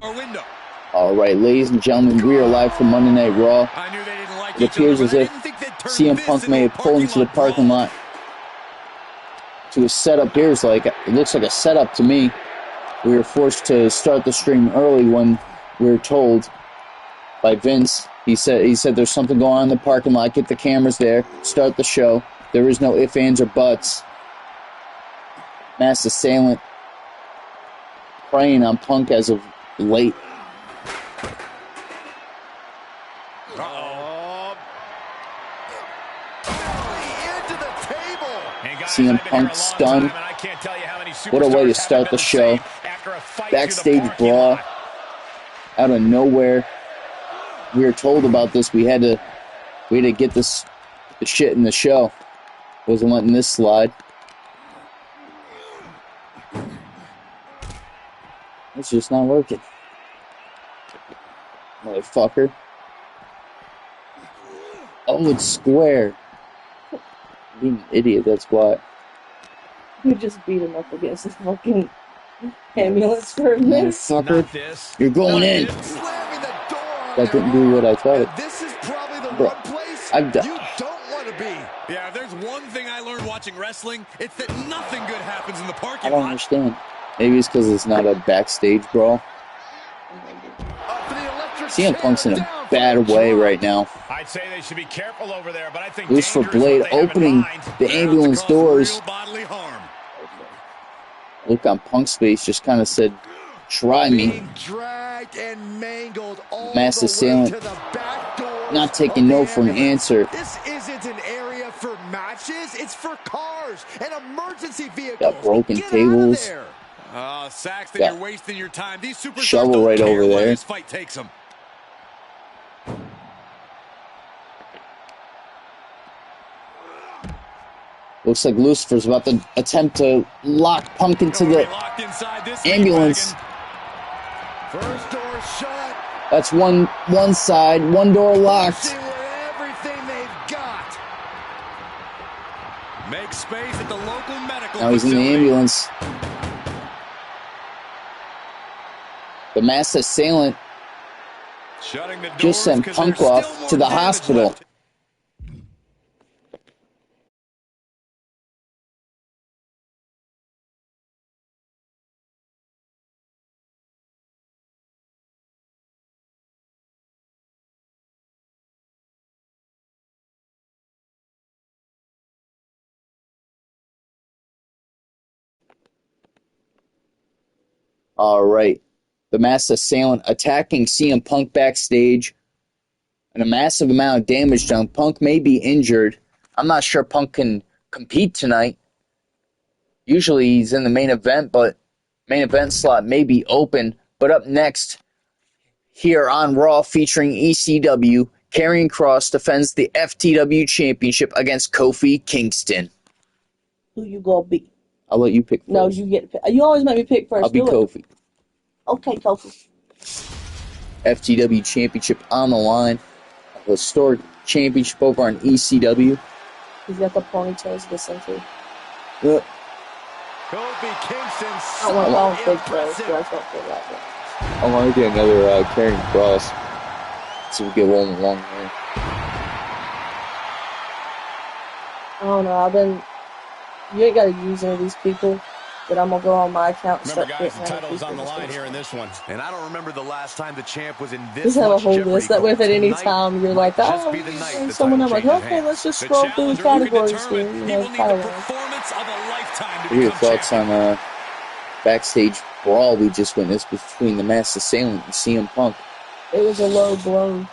All right, ladies and gentlemen, we are live from Monday Night Raw. It appears as if CM Punk may have pulled into the parking lot to a setup. It looks like a setup to me. We were forced to start the stream early when we were told by Vince. He said there's something going on in the parking lot. Get the cameras there. Start the show. There is no ifs, ands, or buts. Mass Assailant preying on Punk as of late. CM Punk stunned. What a way to start the show. Backstage brawl. Out of nowhere. We were told about this. We had to get the shit in the show. Wasn't letting this slide. It's just not working. Motherfucker. Oh, it's square. Being an idiot, that's why. You just beat him up against the fucking ambulance for a minute. Motherfucker, you're going in. That didn't do what I thought. This is probably the one place you don't want to be. Yeah, if there's one thing I learned watching wrestling, it's that nothing good happens in the parking lot. I don't understand. Maybe it's because it's not a backstage brawl. CM Punk's in a bad way right now. I'd say they should be careful over there, but I think Loose for Blade opening the ambulance doors. Look on Punk's face, just kind of said, "Try me." Mass Assailant not taking no for an answer. This isn't an area for matches, it's for cars and emergency vehicles. Got broken tables. Saxton, you're wasting your time. These superstars shovel right over there. This fight takes them. Looks like Lucifer's about to attempt to lock Punk into the ambulance. First door shut. That's one side, one door locked. Everything they've got. Make space at the local medical Now he's in the ambulance. The Mass Assailant just sent Punk off to the hospital. All right. The Mass Assailant attacking CM Punk backstage. And a massive amount of damage done. Punk may be injured. I'm not sure Punk can compete tonight. Usually he's in the main event, but main event slot may be open. But up next, here on Raw featuring ECW, Karrion Kross defends the FTW Championship against Kofi Kingston. Who you gonna be? I'll let you pick first. No, you always make me pick first. I'll be Kofi. Okay, Kofi. FTW Championship on the line. A historic championship over on ECW. He's got the ponytails to listen to. Kofi Kingston. I want to pick first, so I don't feel like it. I want to get another Karrion Kross. See if we get one along there. I don't know, you ain't got to use any of these people, but I'm going to go on my account and start guys, the title is on the line here in this one. And I don't remember the last time the champ was in this just have a whole list. That way if at any time you're like, oh, someone, I'm like, okay, let's just scroll through the categories here. You know, What are your thoughts on backstage brawl we just witnessed between the Mass Assailant and CM Punk? It was a low blow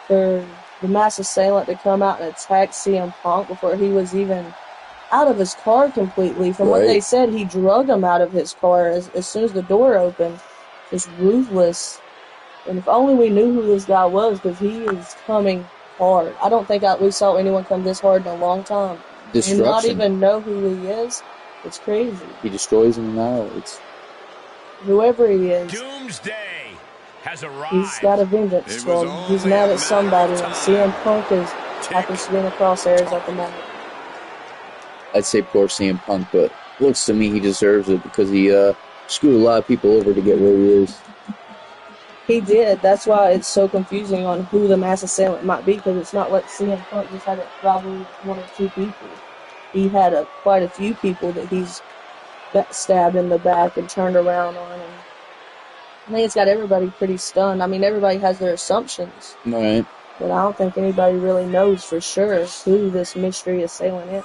for the Mass Assailant to come out and attack CM Punk before he was even out of his car completely. From what they said, he drug him out of his car as soon as the door opened. Just ruthless. And if only we knew who this guy was, because he is coming hard. I don't think we saw anyone come this hard in a long time. And not even know who he is. It's crazy. He destroys him now. It's whoever he is. Doomsday has arrived. He's got a vengeance. So he's mad at somebody. And CM Punk happens to be in the crosshairs at the moment. I'd say poor CM Punk, but looks to me he deserves it because he screwed a lot of people over to get where he is. He did. That's why it's so confusing on who the mass assailant might be, because it's not like CM Punk just had it probably one or two people. He had quite a few people that he's stabbed in the back and turned around on. And I think it's got everybody pretty stunned. I mean, everybody has their assumptions. Right. But I don't think anybody really knows for sure who this mystery assailant is.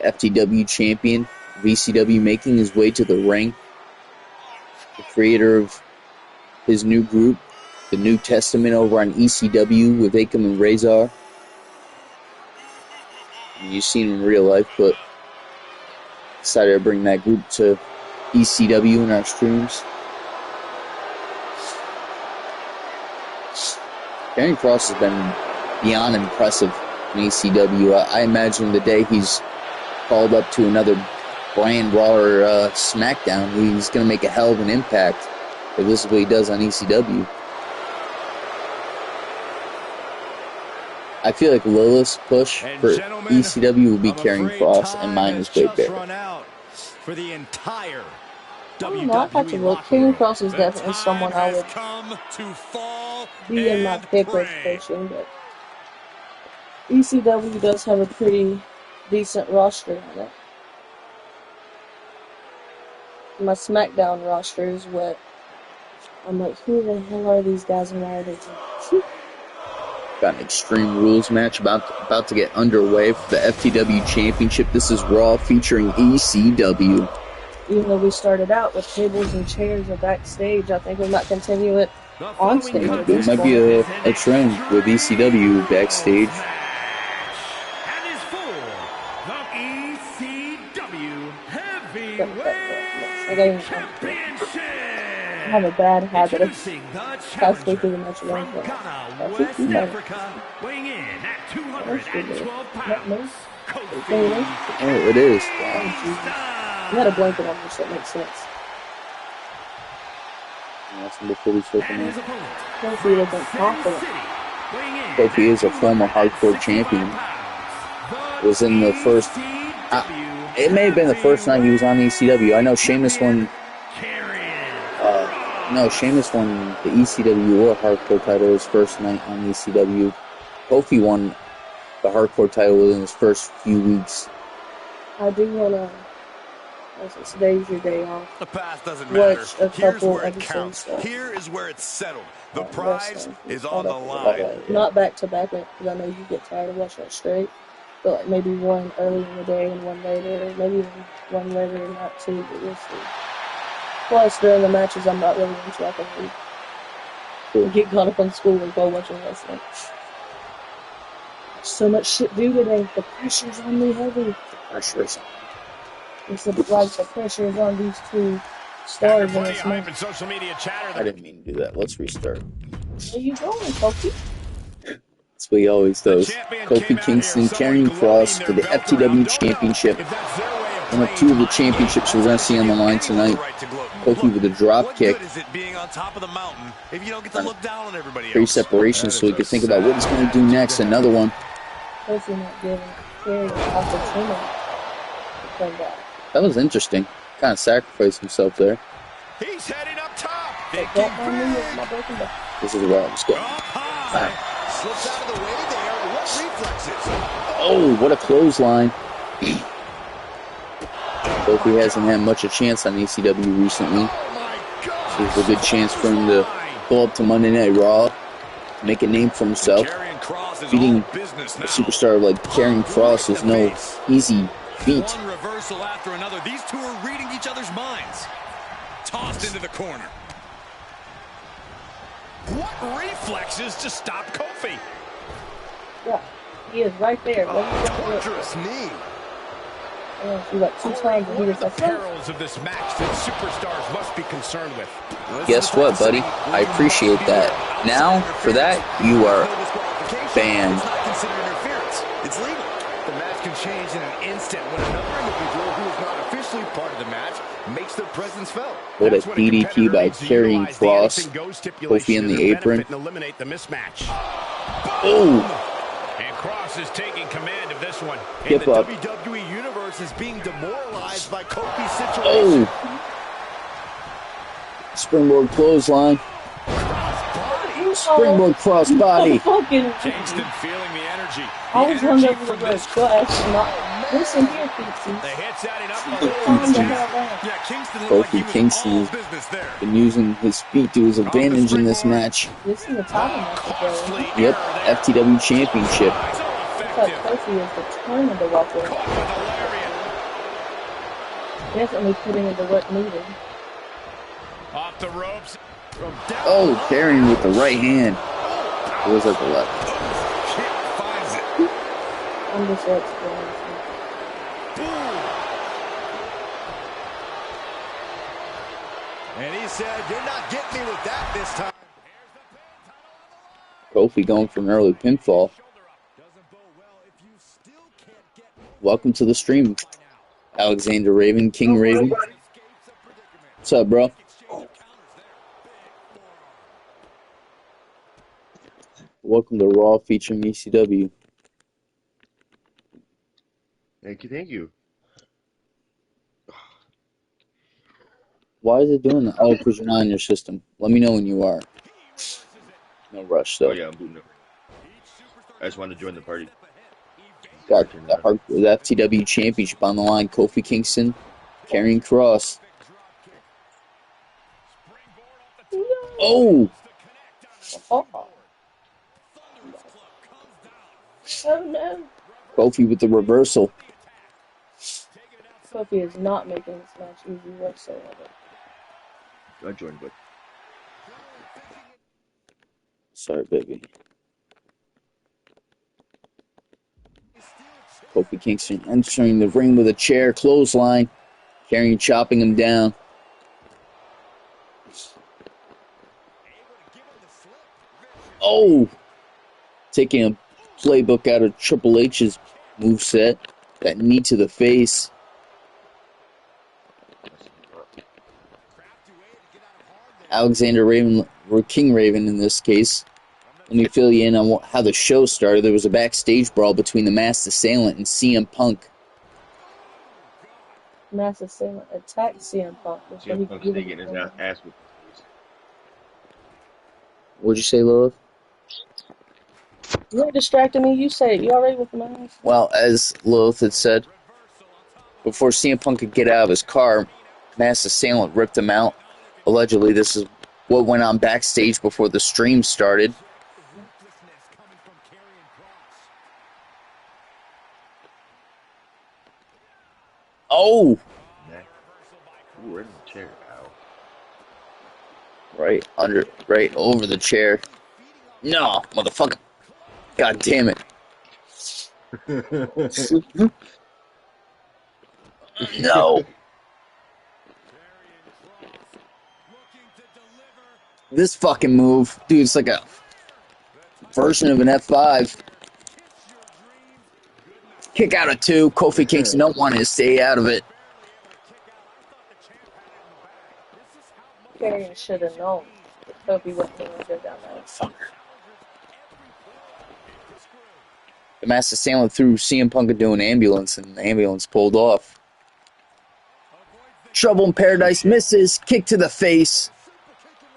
FTW champion, ECW, making his way to the ring. The creator of his new group, the New Testament, over on ECW with Akam and Razor. You've seen him in real life, but decided to bring that group to ECW in our streams. Karrion Kross has been beyond impressive in ECW. I imagine the day he's called up to another brand Raw or SmackDown, he's going to make a hell of an impact if this is what he does on ECW. I feel like Lilith's push for ECW will be Karrion Kross, and mine is Wade Barrett. For the entire WWE. I have to look. Karrion Kross is definitely someone I would be in my pick rotation, but ECW does have a pretty decent roster on it. My SmackDown roster is what I'm like, who the hell are these guys and why are they doing? Got an Extreme Rules match about to get underway for the FTW Championship. This is Raw featuring ECW. Even though we started out with tables and chairs and backstage, I think we might continue it on stage. It might be a trend with ECW backstage. And is for the ECW Heavyweight Championship. I have a bad habit of passing through the match alone. West Africa, weighing in at 212 pounds. Oh, it is. You had a blanket on you, so it makes sense. That's number 46 in there. Kofi isn't confident. Kofi is a former hardcore champion. Was in the first... it may have been the first night he was on ECW. I know Sheamus won... Sheamus won the ECW or Hardcore title his first night on ECW. Kofi won the Hardcore title within his first few weeks. I do want to, since today's your day off, the past doesn't matter. Watch a couple episodes. Here is where it's settled. The prize is on the line. Not back to back, because I know you get tired of watching it straight. But like maybe one early in the day and one later, or maybe even one later and not two, but we'll see. Plus, during the matches, I'm not really into. I can get caught up on schoolwork while watching wrestling. So much shit to do today. The pressure's on me heavy. The pressure's on. It's the pressure is on these two stars in this match. I didn't mean to do that. Let's restart. Where you going, Kofi? That's what he always does. Kofi Kingston, Karrion Kross for the FTW Championship. One of two of the championships we're going to see on the line tonight. Kofi with a drop kick. Three separations so he could think about what he's going to do next. Another one. Kofi not giving Karrion an opportunity to come back. That was interesting. Kind of sacrificed himself there. He's heading up top. This is where I was going. Slips out of the way there. What reflexes? Oh, what a clothesline. Kofi hasn't had much a chance on ECW recently. So it's a good chance for him to go up to Monday Night Raw, make a name for himself. Beating a superstar like Karrion Kross is no easy feat. One reversal after another. These two are reading each other's minds. Tossed into the corner. What reflexes to stop Kofi? Yeah, he is right there. Torturous knee. Yeah, she got 2 times and he was The like, perils of this match that superstars must be concerned with. Guess what, buddy? I appreciate that. Now, for that, you are banned. It's not considered interference. It's legal. The match can change in an instant when another individual who is not officially part of the match makes their presence felt. What a DDT by Karrion Kross. Kofi in the apron. Eliminate the mismatch. Oh! And Kross is taking command of this one. Skip the up. WWE Universe is being demoralized by Kofi's situation. Oh! Springboard clothesline. Springboard crossbody. Kingston feeling the energy. I was hung over the ropes. Go ahead. Listen here, Pete. The hits adding up. Calm the hell down. Yeah, Kingston looked like he was all business there. Been using his feet to his advantage in this match. This is the title match again. Yep, FTW Championship. I thought Kofi was determined to walk away. Definitely putting in the work needed. Off the ropes. Oh, carrying with the right hand. It was at the left. Finds it. I'm just explaining. And he said, "You're not getting me with that this time." Kofi going for an early pinfall. Welcome to the stream, Alexander Raven, King Raven. What's up, bro? Welcome to Raw featuring ECW. Thank you. Why is it doing that? Oh, because you're not in your system. Let me know when you are. No rush, though. Oh, yeah, I'm booting up. I just wanted to join the party. Got the FTW Championship on the line. Kofi Kingston carrying Cross. Oh! Oh no. Kofi with the reversal. Kofi is not making this match easy whatsoever. I joined, but Sorry, baby. Kofi Kingston entering the ring with a chair, clothesline, carrying, chopping him down. Oh! Taking a playbook out of Triple H's moveset. That knee to the face. Alexander Raven, or King Raven in this case. Let me fill you in on how the show started. There was a backstage brawl between the Masked Assailant and CM Punk. Masked Assailant attacked CM Punk. CM Punk's getting his ass with. What'd you say, Lilith? You're distracting me. You say it. You already with the mask? Well, as Lilith had said, before CM Punk could get out of his car, Masked Assailant ripped him out. Allegedly, this is what went on backstage before the stream started. Oh! Ooh, right in the chair. Ow. Right over the chair. No, motherfucker. God damn it. No. This fucking move, dude, it's like a version of an F5. Kick out of 2. Kofi Kingston don't want to stay out of it. Karrion should have known that Kofi wasn't going to go down that. Fucker. The Masked Assailant threw CM Punk into an ambulance, and the ambulance pulled off. Trouble in Paradise misses. Kick to the face.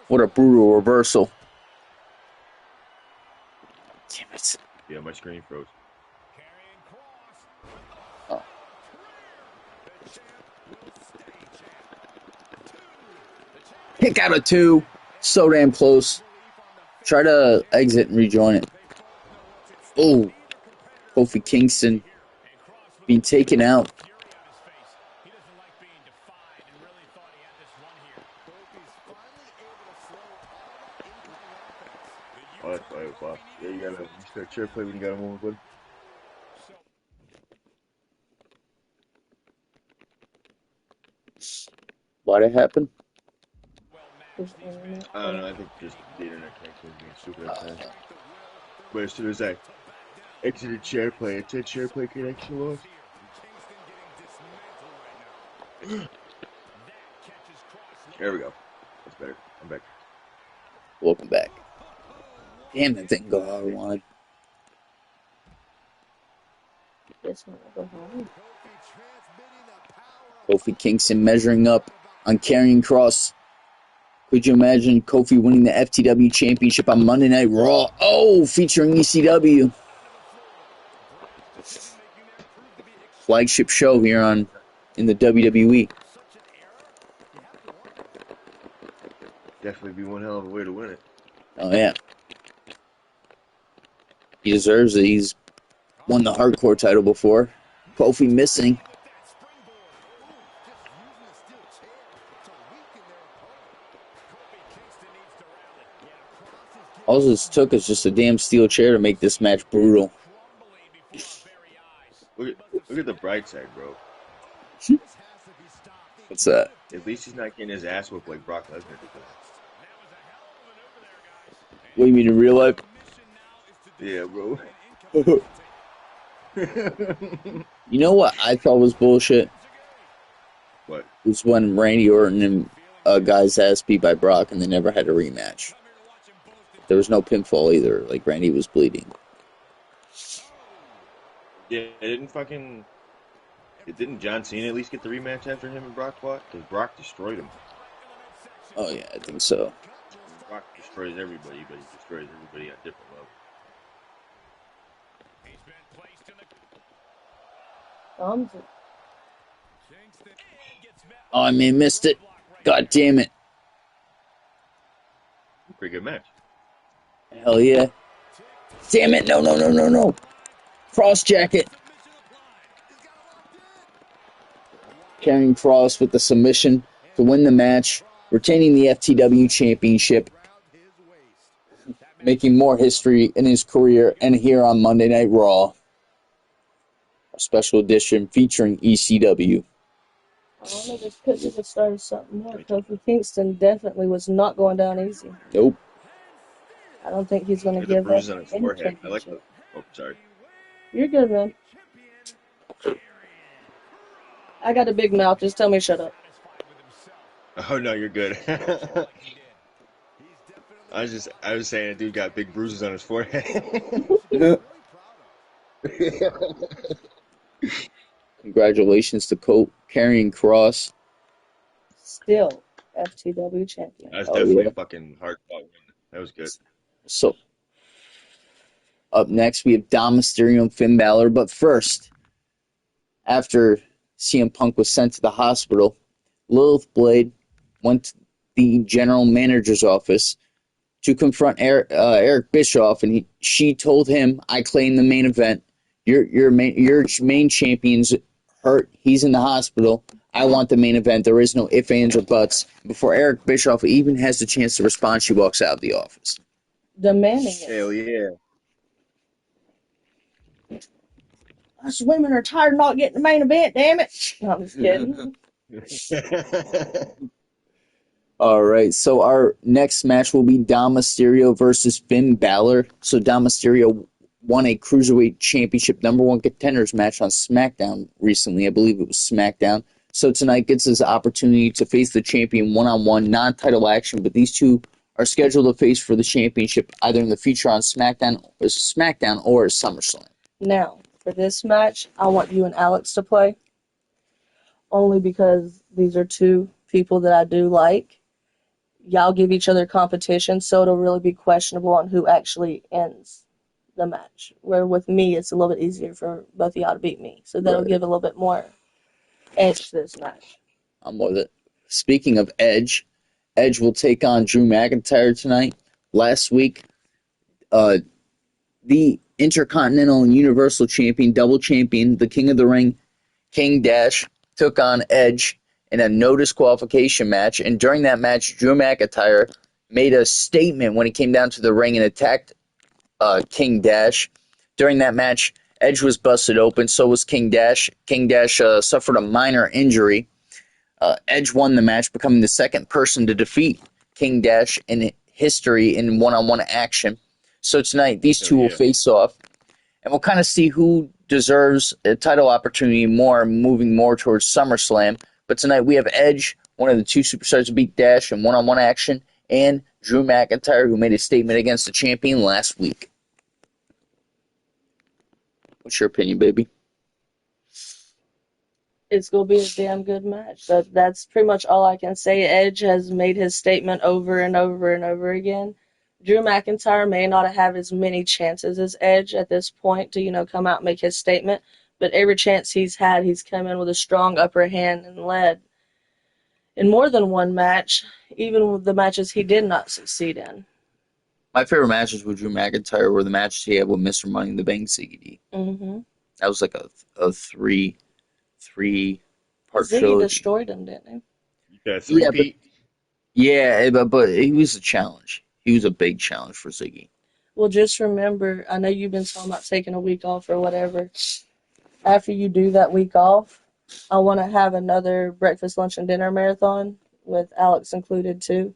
What a brutal reversal. Damn it. Yeah, my screen froze. Oh. Kick out of 2. So damn close. Try to exit and rejoin it. Oh. Kofi Kingston being taken out. Oh, that's why it was lost. Yeah, you gotta start chair play when you got him over, bud. Why'd it happen? I don't know, I think just the internet connection was being stupid at the time. But as soon as I exited chair play, it said chair play connection lost. There we go. That's better. I'm back. Welcome back. Damn, that didn't go how I wanted. This one will go home. Kofi Kingston measuring up on Karrion Kross. Could you imagine Kofi winning the FTW Championship on Monday Night Raw? Oh, featuring ECW. Flagship show here in the WWE. Definitely be one hell of a way to win it. Oh, yeah. He deserves it. He's won the hardcore title before. Kofi missing. All this took is just a damn steel chair to make this match brutal. Look at the bright side, bro. What's that? At least he's not getting his ass whooped like Brock Lesnar did. What do you mean in real life? Yeah, bro. You know what I thought was bullshit? What? It was when Randy Orton and a guy's ass beat by Brock and they never had a rematch. There was no pinfall either. Like, Randy was bleeding. Yeah, didn't John Cena at least get the rematch after him and Brock fought? Because Brock destroyed him. Oh, yeah, I think so. Brock destroys everybody, but he destroys everybody on a different level. Oh, I may have missed it. God damn it. Pretty good match. Hell yeah. Damn it. No. Cross jacket. Carrying Cross with the submission to win the match, retaining the FTW Championship, making more history in his career, and here on Monday Night Raw, a special edition featuring ECW. I don't know, this could be the start of something more. Kofi Kingston definitely was not going down easy. Nope. I don't think he's going to give bruise up on his any forehead. I like championship. Oh, sorry. You're good, man. I got a big mouth. Just tell me shut up. Oh no, you're good. I was saying, a dude got big bruises on his forehead. Congratulations to Colt carrying Cross. Still FTW champion. That's definitely a fucking hard fought win. That was good. So, up next we have Dom Mysterio and Finn Balor. But first, after CM Punk was sent to the hospital, Lilith Blade went to the general manager's office to confront Eric Bischoff, and she told him, "I claim the main event. Your main champion's hurt. He's in the hospital. I want the main event. There is no ifs, ands, or buts." Before Eric Bischoff even has the chance to respond, she walks out of the office. Demanding it. Hell yeah. Us women are tired of not getting the main event, damn it. No, I'm just kidding. All right, so our next match will be Dom Mysterio versus Finn Balor. So Dom Mysterio won a Cruiserweight Championship #1 contenders match on SmackDown recently. I believe it was SmackDown. So tonight gets his opportunity to face the champion one-on-one, non-title action, but these two are scheduled to face for the championship either in the future on SmackDown or SummerSlam. Now, for this match, I want you and Alex to play. Only because these are two people that I do like. Y'all give each other competition, so it'll really be questionable on who actually ends the match. Where with me, it's a little bit easier for both of y'all to beat me. So that'll give a little bit more edge to this match. I'm with it. Speaking of Edge, Edge will take on Drew McIntyre tonight. Last week, the Intercontinental and Universal Champion, double champion, the King of the Ring, King Dash, took on Edge in a no disqualification match. And during that match, Drew McIntyre made a statement when he came down to the ring and attacked King Dash. During that match, Edge was busted open, so was King Dash. King Dash suffered a minor injury. Edge won the match, becoming the second person to defeat King Dash in history in one-on-one action. So tonight, these two will face off, and we'll kind of see who deserves a title opportunity more, moving more towards SummerSlam. But tonight we have Edge, one of the two superstars to beat Dash in one-on-one action, and Drew McIntyre, who made a statement against the champion last week. What's your opinion, baby? It's going to be a damn good match. That's pretty much all I can say. Edge has made his statement over and over and over again. Drew McIntyre may not have as many chances as Edge at this point to, come out and make his statement, but every chance he's had, he's come in with a strong upper hand and led in more than one match, even with the matches he did not succeed in. My favorite matches with Drew McIntyre were the matches he had with Mr. Money in the Bank, Ziggy D. Mm-hmm. That was like a three-part Ziggy trilogy. destroyed him, didn't he? Yeah, three-peat. But he was a challenge. He was a big challenge for Ziggy. Well, just remember, I know you've been talking about taking a week off or whatever. After you do that week off, I want to have another breakfast, lunch, and dinner marathon with Alex included too,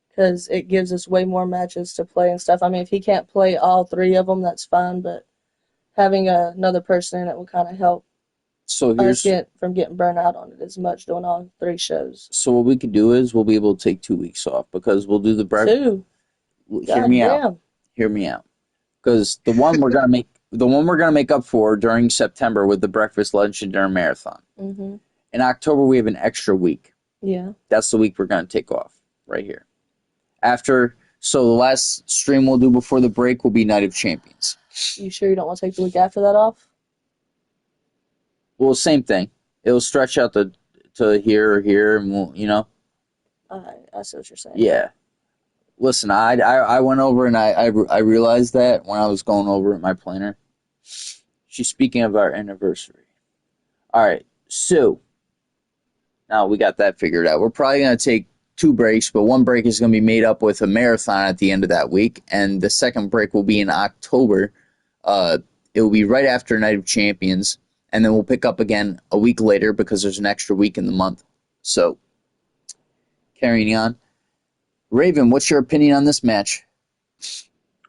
because it gives us way more matches to play and stuff. I mean, if he can't play all three of them, that's fine, but having another person in it will kind of help us get from getting burnt out on it as much doing all three shows. So what we can do is we'll be able to take 2 weeks off because we'll do the breakfast. 2. Hear me out. Hear me out. Because the one we're gonna make up for during September with the breakfast, lunch, and dinner marathon. Mm-hmm. In October we have an extra week. Yeah. That's the week we're gonna take off right here. So the last stream we'll do before the break will be Night of Champions. You sure you don't want to take the week after that off? Well, same thing. It'll stretch out to here or here, and we'll. I see what you're saying. Yeah. Listen, I went over and I realized that when I was going over at my planner. She's speaking of our anniversary. All right, so now we got that figured out. We're probably going to take 2 breaks, but one break is going to be made up with a marathon at the end of that week, and the second break will be in October. It will be right after Night of Champions, and then we'll pick up again a week later because there's an extra week in the month. So, carrying on. Raven, what's your opinion on this match?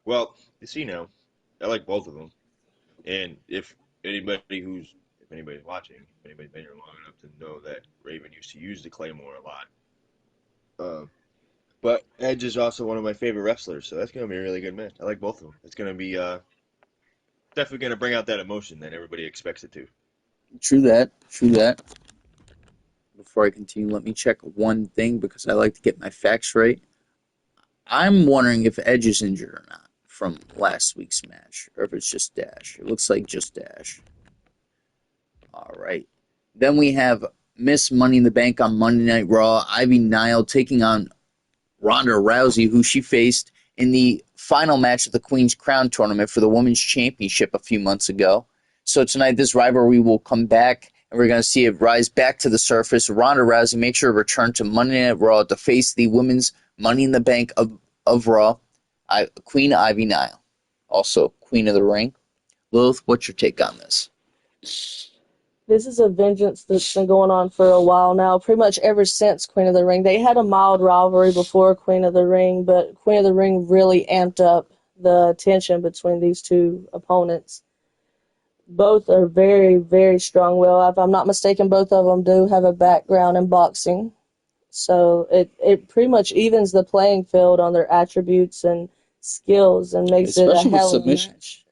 Well, I like both of them. And if anybody's watching, if anybody's been here long enough to know that Raven used to use the Claymore a lot. But Edge is also one of my favorite wrestlers, so that's going to be a really good match. I like both of them. It's going to be definitely going to bring out that emotion that everybody expects it to. True that. Before I continue, let me check one thing because I like to get my facts right. I'm wondering if Edge is injured or not from last week's match, or if it's just Dash. It looks like just Dash. All right. Then we have Miss Money in the Bank on Monday Night Raw. Ivy Nile taking on Ronda Rousey, who she faced in the final match of the Queen's Crown tournament for the Women's Championship a few months ago. So tonight, this rivalry will come back, and we're going to see it rise back to the surface. Ronda Rousey makes her return to Monday Night Raw to face the Women's Money in the Bank of Raw, Queen Ivy Nile, also Queen of the Ring. Lilith, what's your take on this? This is a vengeance that's been going on for a while now, pretty much ever since Queen of the Ring. They had a mild rivalry before Queen of the Ring, but Queen of the Ring really amped up the tension between these two opponents. Both are very, very strong-willed. If I'm not mistaken, both of them do have a background in boxing. So it pretty much evens the playing field on their attributes and skills and makes it a hell of a match.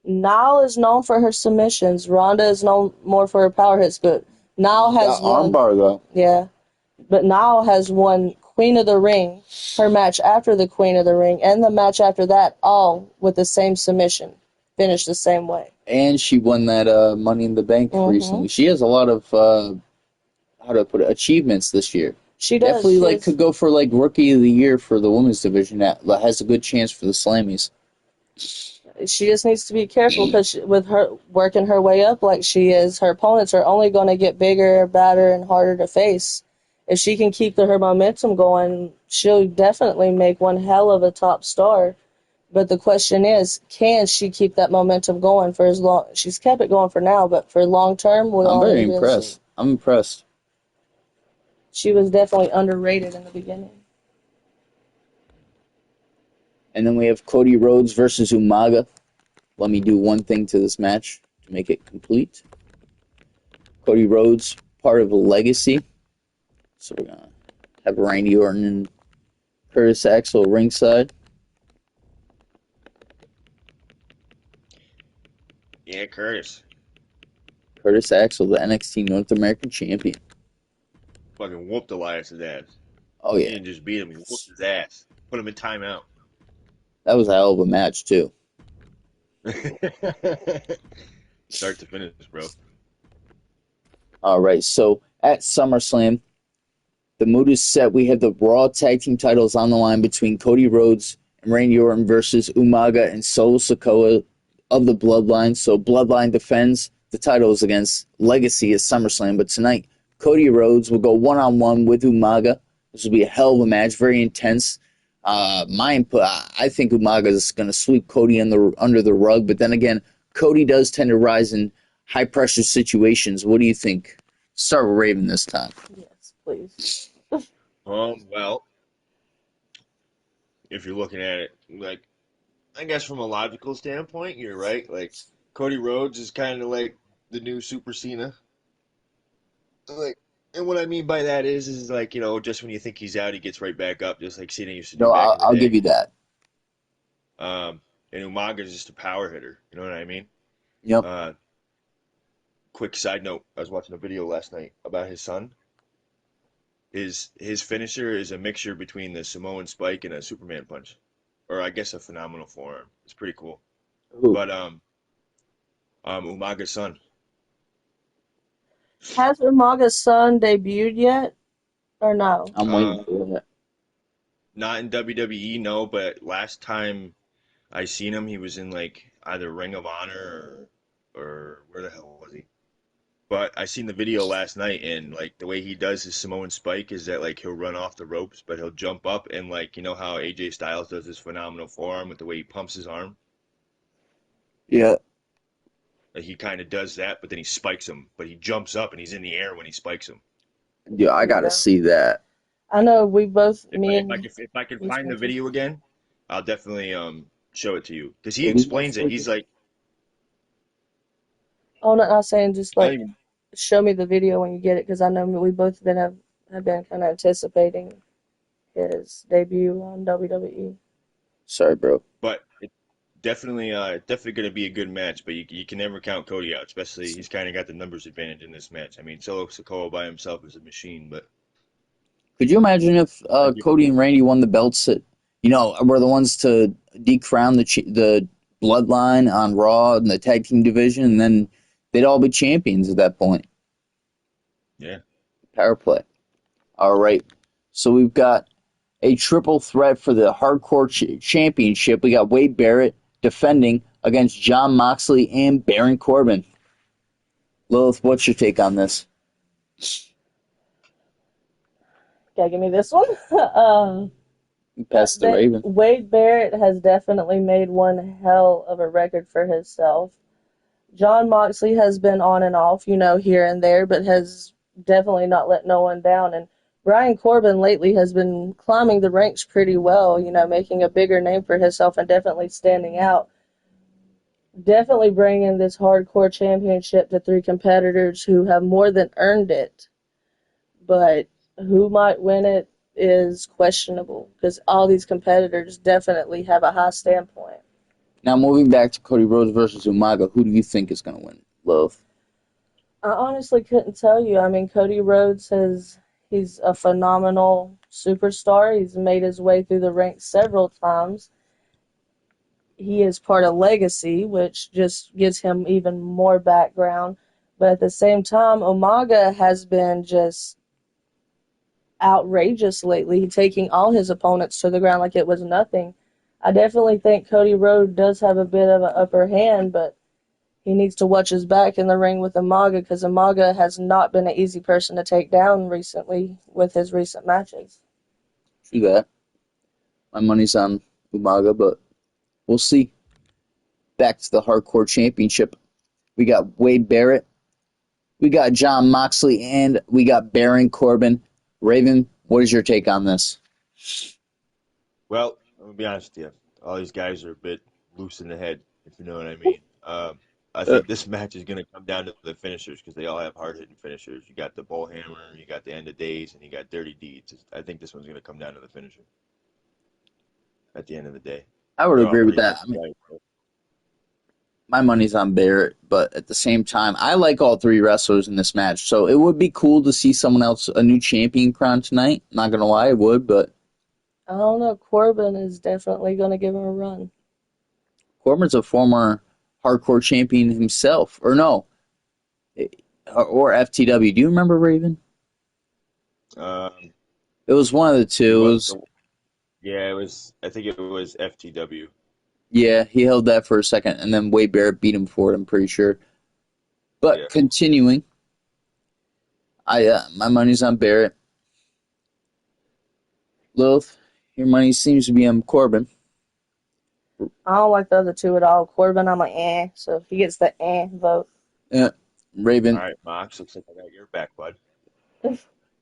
Nile is known for her submissions. Ronda is known more for her power hits, but Nile has won. Armbar though. Yeah, but Nile has won Queen of the Ring, her match after the Queen of the Ring, and the match after that, all with the same submission, finished the same way. And she won that Money in the Bank recently. She has a lot of achievements this year. She does. Definitely could go for Rookie of the Year for the women's division. That has a good chance for the Slammies. She just needs to be careful because with her working her way up like she is, her opponents are only going to get bigger, badder, and harder to face. If she can keep her momentum going, she'll definitely make one hell of a top star. But the question is, can she keep that momentum going for as long? She's kept it going for now, but for long term, I'm very impressed. I'm impressed. She was definitely underrated in the beginning. And then we have Cody Rhodes versus Umaga. Let me do one thing to this match to make it complete. Cody Rhodes, part of a legacy. So we're going to have Randy Orton and Curtis Axel ringside. Yeah, Curtis. Curtis Axel, the NXT North American Champion. Fucking whooped Elias's ass. Oh, He yeah. didn't just beat him, he whooped his ass. Put him in timeout. That was a hell of a match, too. Start to finish, bro. All right, so at SummerSlam, the mood is set. We have the Raw Tag Team titles on the line between Cody Rhodes and Randy Orton versus Umaga and Solo Sikoa of the Bloodline. So Bloodline defends the titles against Legacy at SummerSlam. But tonight, Cody Rhodes will go one-on-one with Umaga. This will be a hell of a match, very intense. My input, I think Umaga is going to sweep Cody under the rug. But then again, Cody does tend to rise in high-pressure situations. What do you think? Start with Raven this time. Yes, please. Well, if you're looking at it, like, I guess from a logical standpoint, you're right. Like, Cody Rhodes is kind of like the new Super Cena. Like, and what I mean by that is like, just when you think he's out, he gets right back up, just like Cena used to do No, back in the I'll day. give you that. And Umaga's just a power hitter. You know what I mean? Yep. Quick side note: I was watching a video last night about his son. His finisher is a mixture between the Samoan Spike and a Superman Punch, or I guess a phenomenal forearm. It's pretty cool. Who? But Umaga's son. Has Umaga's son debuted yet, or no? I'm waiting for that. Not in WWE, no. But last time I seen him, he was in like either Ring of Honor or where the hell was he? But I seen the video last night, and like the way he does his Samoan Spike is that like he'll run off the ropes, but he'll jump up and like how AJ Styles does his phenomenal forearm with the way he pumps his arm. Yeah. Like, he kind of does that, but then he spikes him, but he jumps up and he's in the air when he spikes him. Yeah, I gotta see that. I know we both, If me I, and if I can Miss find the Winter. video again, I'll definitely show it to you because he Yeah, we explains it. He's like, Oh, not saying just I like don't even. show me the video when you get it, because I know we both have been kind of anticipating his debut on WWE. Sorry, bro. But it's definitely going to be a good match. But you can never count Cody out, especially he's kind of got the numbers advantage in this match. I mean, Solo Sikoa by himself is a machine, but Could you imagine if I give Cody and Randy won the belts that, were the ones to decrown the Bloodline on Raw and the tag team division, and then they'd all be champions at that point? yeah. Power play. All right. So we've got a triple threat for the Hardcore Championship. We got Wade Barrett defending against Jon Moxley and Baron Corbin. Lilith, what's your take on this? Gotta give me this one. Pass the Raven. Wade Barrett has definitely made one hell of a record for himself. Jon Moxley has been on and off, here and there, but has definitely not let no one down. And Brian Corbin lately has been climbing the ranks pretty well, making a bigger name for himself and definitely standing out. Definitely bringing this hardcore championship to three competitors who have more than earned it. But who might win it is questionable, because all these competitors definitely have a high standpoint. Now, moving back to Cody Rhodes versus Umaga, who do you think is going to win, Lilith? I honestly couldn't tell you. I mean, Cody Rhodes he's a phenomenal superstar. He's made his way through the ranks several times. He is part of Legacy, which just gives him even more background. But at the same time, Umaga has been just outrageous lately, taking all his opponents to the ground like it was nothing. I definitely think Cody Rhodes does have a bit of an upper hand, but he needs to watch his back in the ring with Umaga, because Umaga has not been an easy person to take down recently with his recent matches. True that. My money's on Umaga, but we'll see. Back to the Hardcore Championship. We got Wade Barrett, we got Jon Moxley, and we got Baron Corbin. Raven, what is your take on this? Well, I'm gonna be honest with you. All these guys are a bit loose in the head, if you know what I mean. I think this match is gonna come down to the finishers because they all have hard-hitting finishers. You got the bull hammer, you got the end of days, and you got dirty deeds. I think this one's gonna come down to the finisher. At the end of the day, I would they're all agree with pretty that. much I mean, right. My money's on Barrett, but at the same time, I like all three wrestlers in this match, so it would be cool to see someone else, a new champion crowned tonight. Not gonna lie, it would, but I don't know. Corbin is definitely going to give him a run. Corbin's a former hardcore champion himself, or no, or FTW. Do you remember Raven? Um, It was one of the two. It was, yeah, it was. I think it was FTW. yeah, he held that for a second, and then Wade Barrett beat him for it. I'm pretty sure. But Yeah. continuing, my money's on Barrett. Lilith, your money seems to be on Corbin. I don't like the other two at all. Corbin, I'm like, so he gets the vote. Yeah, Raven. All right, Mox. Looks like I got your back, bud.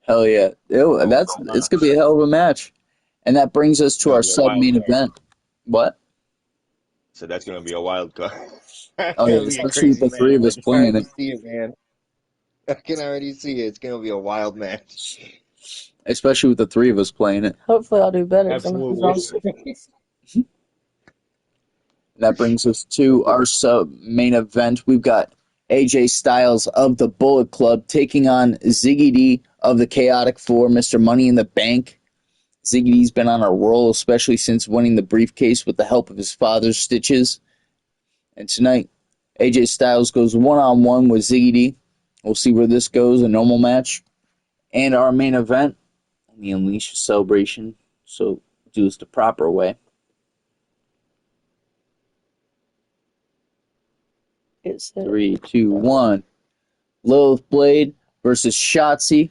Hell yeah. It's gonna be a hell of a match. And that brings us to our sub-main event. What? So that's gonna be a wild card. Oh yeah, especially with the three of us playing it. See it, man. I can already see it. It's gonna be a wild match. Especially with the three of us playing it. Hopefully I'll do better. Absolutely. That brings us to our sub-main event. We've got AJ Styles of the Bullet Club taking on Ziggy D of the Chaotic Four, Mr. Money in the Bank. Ziggy D's been on a roll, especially since winning the briefcase with the help of his father's stitches. And tonight, AJ Styles goes one-on-one with Ziggy D. We'll see where this goes, a normal match. And our main event, the Unleash celebration. So do this the proper way. It's 3, 2, 1. Lilith Blade versus Shotzi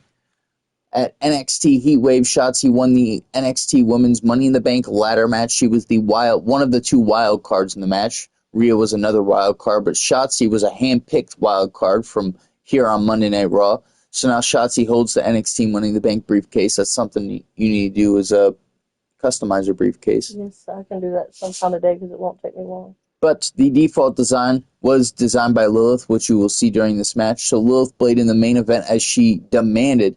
at NXT Heatwave. Shotzi won the NXT Women's Money in the Bank ladder match. She was one of the two wild cards in the match. Rhea was another wild card, but Shotzi was a hand-picked wild card from here on Monday Night Raw. So now Shotzi holds the NXT Money in the Bank briefcase. That's something you need to do, is customize your briefcase. Yes, I can do that sometime today because it won't take me long. But the default design was designed by Lilith, which you will see during this match. So Lilith played in the main event as she demanded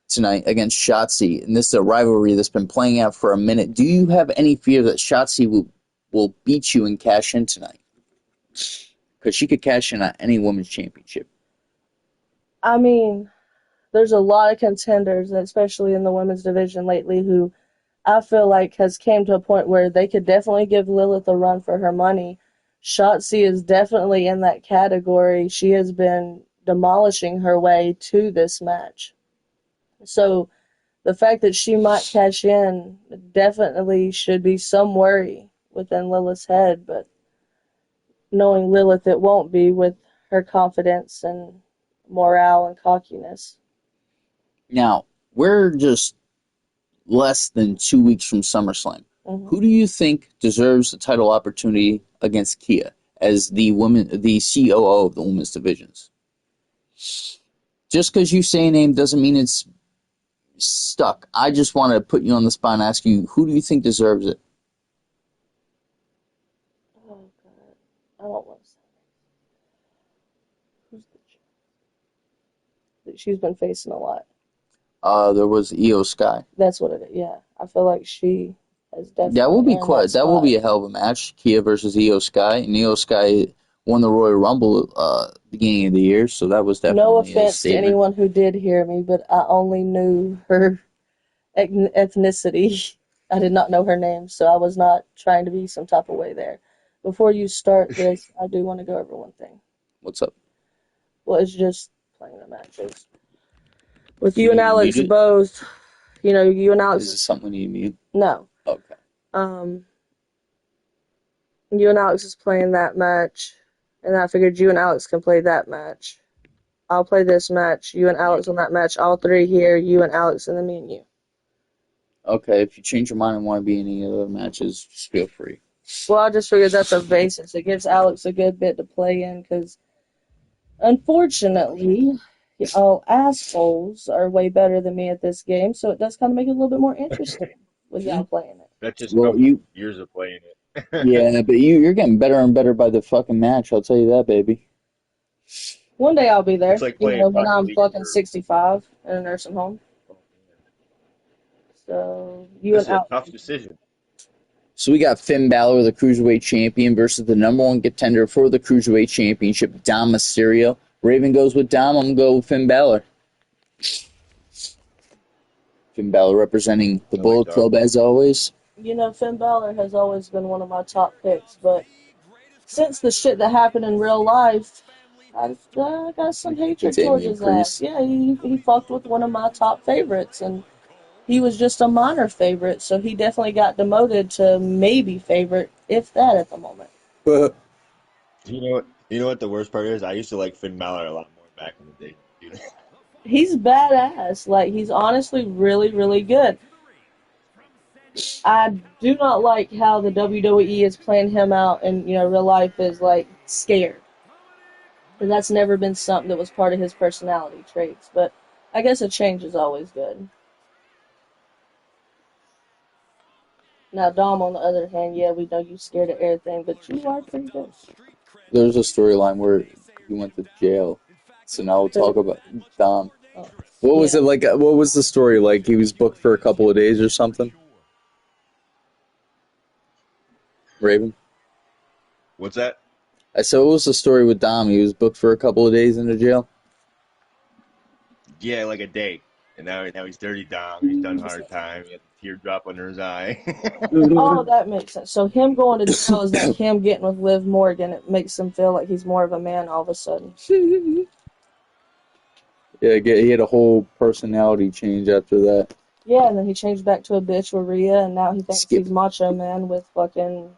tonight against Shotzi. And this is a rivalry that's been playing out for a minute. Do you have any fear that Shotzi will beat you and cash in tonight? Because she could cash in on any women's championship. I mean, there's a lot of contenders, especially in the women's division lately, who I feel like has came to a point where they could definitely give Lilith a run for her money. Shotzi is definitely in that category. She has been demolishing her way to this match. So the fact that she might cash in definitely should be some worry within Lilith's head, but knowing Lilith, it won't be with her confidence and morale and cockiness. Now, we're just less than 2 weeks from SummerSlam. Mm-hmm. Who do you think deserves the title opportunity against Kia as the COO of the women's divisions? Just because you say a name doesn't mean it's stuck. I just want to put you on the spot and ask you, who do you think deserves it? Oh, God. I don't want to say it. Who's the she's been facing a lot. There was Io Sky. That's what it is, yeah. I feel like she has definitely That will be quite. That will be a hell of a match. Kia versus Io Sky. And Io Sky won the Royal Rumble beginning of the year, so that was definitely No a offense to statement. anyone who did hear me, but I only knew her ethnicity. I did not know her name, so I was not trying to be some type of way there. Before you start this, I do want to go over one thing. What's up? Well, it's just playing the matches. With you and Alex both, you and Alex... Is this something we need to mute? No. Okay. You and Alex is playing that match, and I figured you and Alex can play that match. I'll play this match, you and Alex on that match, all three here, you and Alex, and then me and you. Okay, if you change your mind and want to be in any other matches, just feel free. Well, I just figured that's a basis. It gives Alex a good bit to play in, because unfortunately, all assholes are way better than me at this game, so it does kind of make it a little bit more interesting with y'all playing it. That's just years of playing it. Yeah, but you're getting better and better by the fucking match, I'll tell you that, baby. One day I'll be there, It's like playing when I'm fucking 65 in a nursing home. So, This is a tough decision. So we got Finn Balor, the Cruiserweight Champion, versus the number one contender for the Cruiserweight Championship, Dom Mysterio. Raven goes with Dom. I'm going to go with Finn Balor. Finn Balor representing the Bullet Club as always. You know, Finn Balor has always been one of my top picks, but since the shit that happened in real life, I got some hatred towards his ass. Yeah, he fucked with one of my top favorites, and he was just a minor favorite, so he definitely got demoted to maybe favorite, if that, at the moment. You know what the worst part is? I used to like Finn Balor a lot more back in the day, dude. He's badass. Like, he's honestly really, really good. I do not like how the WWE is playing him out and, real life is, like, scared. Because that's never been something that was part of his personality traits. But I guess a change is always good. Now, Dom, on the other hand, yeah, we know you're scared of everything, but you are pretty good. There's a storyline where he went to jail. So now we'll talk about Dom. Oh, what was it like? What was the story like? He was booked for a couple of days or something? Raven? What's that? I said, what was the story with Dom? He was booked for a couple of days in the jail? Yeah, like a day. And now he's dirty Dom. He's done hard time. He had a teardrop under his eye. Oh, that makes sense. So him going to jail is like him getting with Liv Morgan. It makes him feel like he's more of a man all of a sudden. Yeah, he had a whole personality change after that. Yeah, and then he changed back to a bitch with Rhea, and now he thinks he's Macho Man with fucking...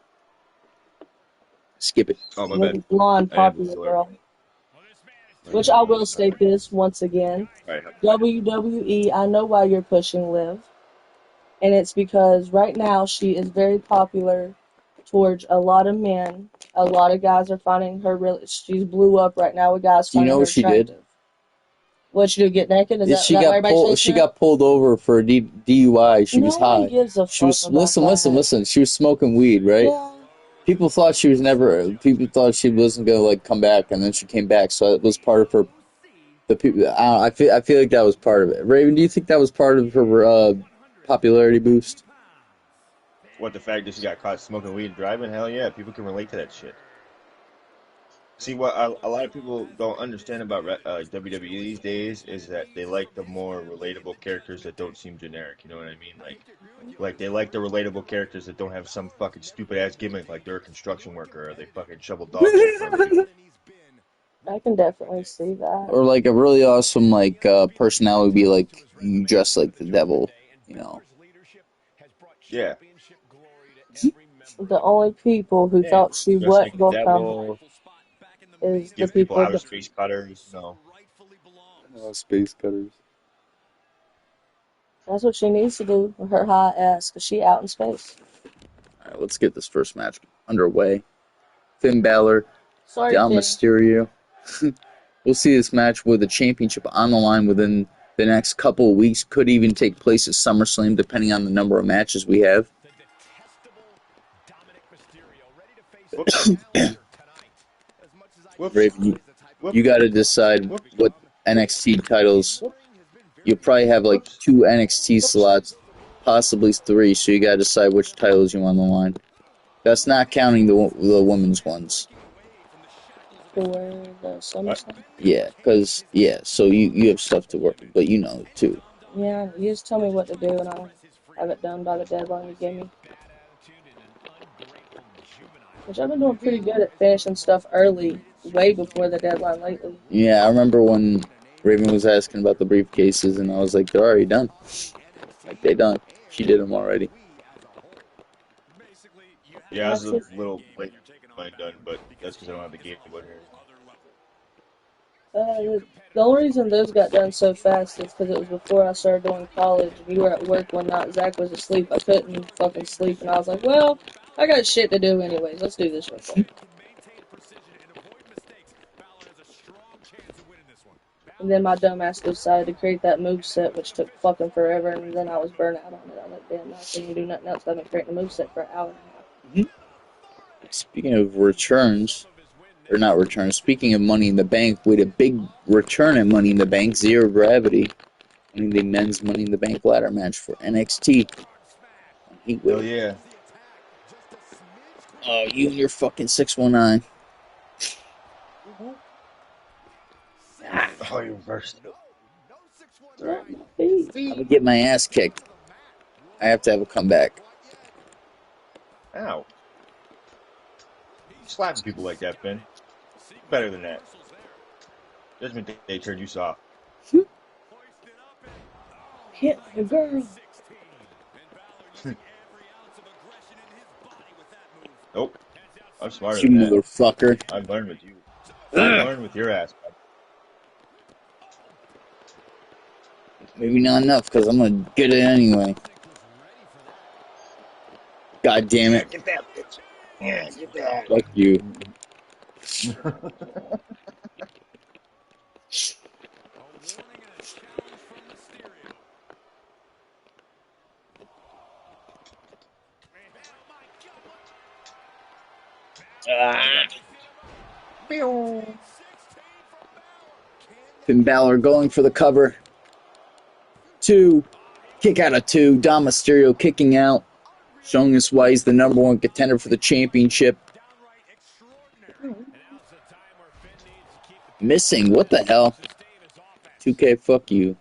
Skip it. Oh, my bad. Blonde popular girl. Which I will state this once again. Right. WWE, I know why you're pushing Liv. And it's because right now she is very popular towards a lot of men. A lot of guys are finding her really... She's blew up right now with guys finding her attractive. You know what she did? What she do? Get naked? She got pulled over for a DUI. She was high. Gives a she was listen. She was smoking weed, right? Yeah. People thought she wasn't gonna come back, and then she came back. So it was part of her. The people. I feel like that was part of it. Raven, do you think that was part of her popularity boost? What, the fact that she got caught smoking weed and driving? Hell yeah, people can relate to that shit. See, what a lot of people don't understand about WWE these days is that they like the more relatable characters that don't seem generic. You know what I mean? Like they like the relatable characters that don't have some fucking stupid ass gimmick, like they're a construction worker or they fucking shovel dog shit for other people. I can definitely see that. Or like a really awesome personality would be like you dress like the devil, you know. Yeah. The only people who thought she wasn't gonna come is give the people outer space cutters, no. Space cutters. That's what she needs to do with her high ass, because she out in space. Alright, let's get this first match underway. Finn Balor, Dom Mysterio. We'll see this match with the championship on the line within the next couple of weeks. Could even take place at SummerSlam, depending on the number of matches we have. Raven, you got to decide what NXT titles. You'll probably have 2 NXT slots, possibly 3, so you got to decide which titles you want on the line. That's not counting the women's ones. For the SummerSlam? Yeah, so you have stuff to work with, but you know too. Yeah, you just tell me what to do and I'll have it done by the deadline you give me. Which I've been doing pretty good at finishing stuff early, way before the deadline lately. Yeah, I remember when Raven was asking about the briefcases, and I was like, they're already done. They done. She did them already. Yeah, I was a little late mine done, but that's because I don't have the game to here. The only reason those got done so fast is because it was before I started doing college. You were at work one night, Zach was asleep. I couldn't fucking sleep, and I was like, well, I got shit to do anyways. Let's do this real quick. And then my dumbass decided to create that moveset, which took fucking forever, and then I was burnt out on it. I was like, damn, I couldn't do nothing else. I've been creating a moveset for an hour and a half. Speaking of returns, or not returns, speaking of Money in the Bank, we had a big return at Money in the Bank, Zero Gravity, winning the men's Money in the Bank ladder match for NXT. Oh, yeah. Oh, you and your fucking 619. Oh, you reversed it. Right. Hey. I'm gonna get my ass kicked. I have to have a comeback. Ow. Slapping people like that, Finn. Better than that. Doesn't mean they turned you soft. Hit the girl. Nope. I'm smarter You than that. motherfucker. I've learned with you. I've learned with your ass. Maybe not enough, because I'm gonna get it anyway. God damn Yeah, it. get that bitch. Yeah, get that. Fuck you. Finn Balor going for the cover. 2. Kick out of 2. Dom Mysterio kicking out. Showing us why he's the number 1 contender for the championship. Missing. What the hell? 2K, fuck you.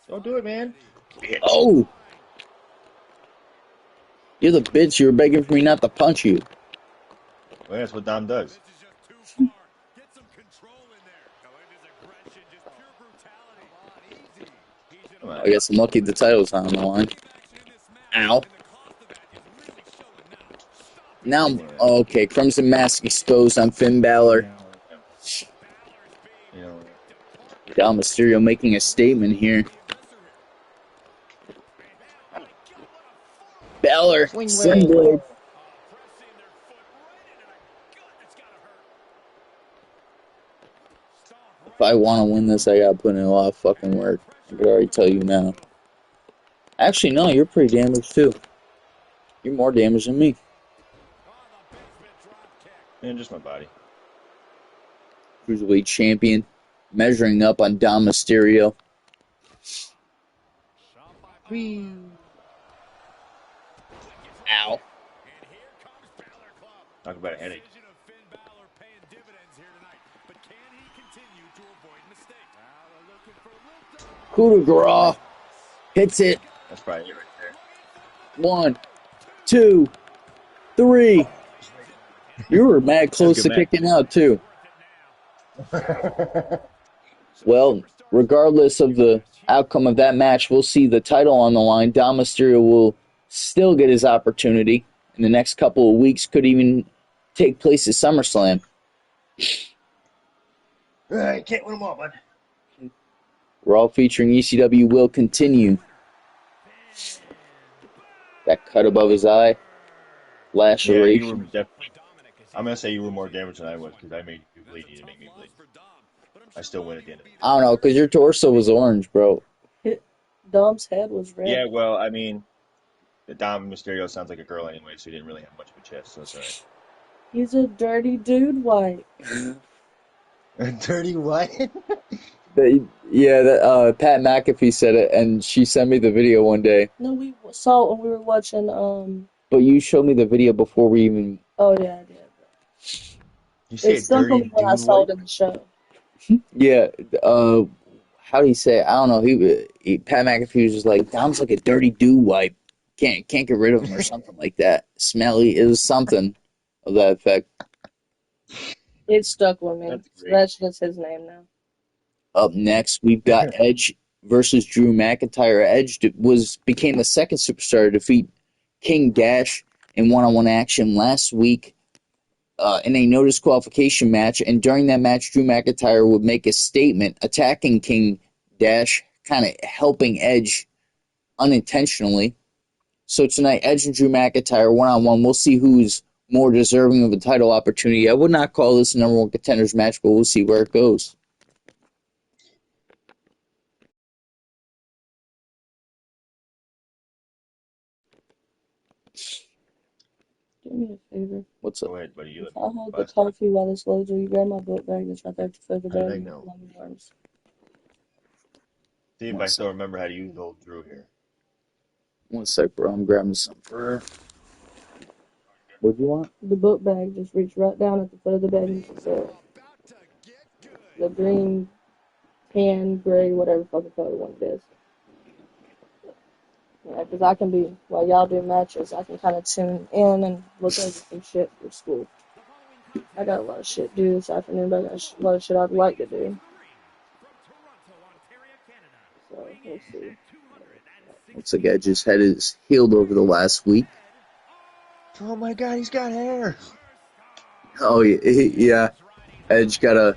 Don't do it, man. Bitch. Oh! You're the bitch. You were begging for me not to punch you. Well, that's what Dom does. Come on. I guess I'm lucky the title's not on the line. Ow. Now, okay, Crimson Mask exposed on Finn Balor. You know. Dom Mysterio making a statement here. Balor, Sling Blade. If I want to win this, I gotta put in a lot of fucking work. I can already tell you now. Actually, no, you're pretty damaged too. You're more damaged than me. And just my body. Cruiserweight champion, measuring up on Dom Mysterio. Ow. Talk about a headache. Coup de grace. Hits it. That's probably it right there. 1, 2, 3. You were mad close to kicking out too. Well, regardless of the outcome of that match, we'll see the title on the line. Dom Mysterio will still get his opportunity in the next couple of weeks. Could even take place at SummerSlam. Can't win them all, bud. Raw featuring ECW will continue. That cut above his eye. Laceration. Yeah, I'm going to say you were more damaged than I was because I made you bleed. You didn't make me bleed. I still win at the end of it. I don't know, because your torso was orange, bro. Dom's head was red. Yeah, well, I mean, Dom Mysterio sounds like a girl anyway, so he didn't really have much of a chest, so that's all right. He's a dirty dude, white. A dirty what? Pat McAfee said it, and she sent me the video one day. No, we saw it when we were watching, But you showed me the video before we even... Oh, yeah, I did. You say it stuck on me when I saw it in the show. Yeah, how do you say it? I don't know. He Pat McAfee was just like, Dom's like a dirty dude wipe. Can't get rid of him or something like that. Smelly. It was something of that effect. It stuck with me. That's just his name now. Up next, we've got Edge versus Drew McIntyre. Edge became the second superstar to defeat King Dash in one-on-one action last week in a no disqualification match. And during that match, Drew McIntyre would make a statement attacking King Dash, kind of helping Edge unintentionally. So tonight, Edge and Drew McIntyre one-on-one. We'll see who's more deserving of a title opportunity. I would not call this a number 1 contenders match, but we'll see where it goes. Do me a favor. What's up? Go ahead, buddy. If I hold the coffee while this loads, will you grab my book bag that's right there to fill the bag? I know. See if I still remember how to use old Drew here. 1 sec, bro. I'm grabbing something for her. What do you want? The book bag. Just reach right down at the foot of the bed and just the green, tan, gray, whatever fucking color one it is. Yeah, because I can be, while y'all do matches, I can kind of tune in and look over some shit for school. I got a lot of shit to do this afternoon, but I got a lot of shit I'd like to do. So, we'll see. Looks like Edge's head is healed over the last week. Oh my god, he's got hair. Oh, yeah. Edge got a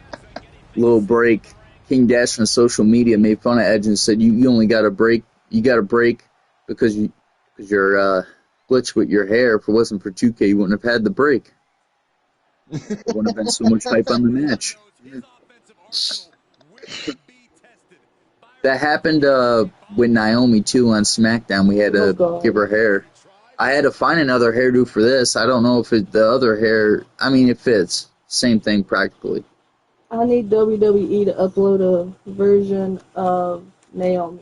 little break. King Dash on social media made fun of Edge and said, you only got a break. You got a break because you're glitched with your hair. If it wasn't for 2K, you wouldn't have had the break. There wouldn't have been so much hype on the match. That happened with Naomi, too, on SmackDown. We had to give her hair. I had to find another hairdo for this. I don't know if the other hair... I mean, it fits. Same thing, practically. I need WWE to upload a version of Naomi.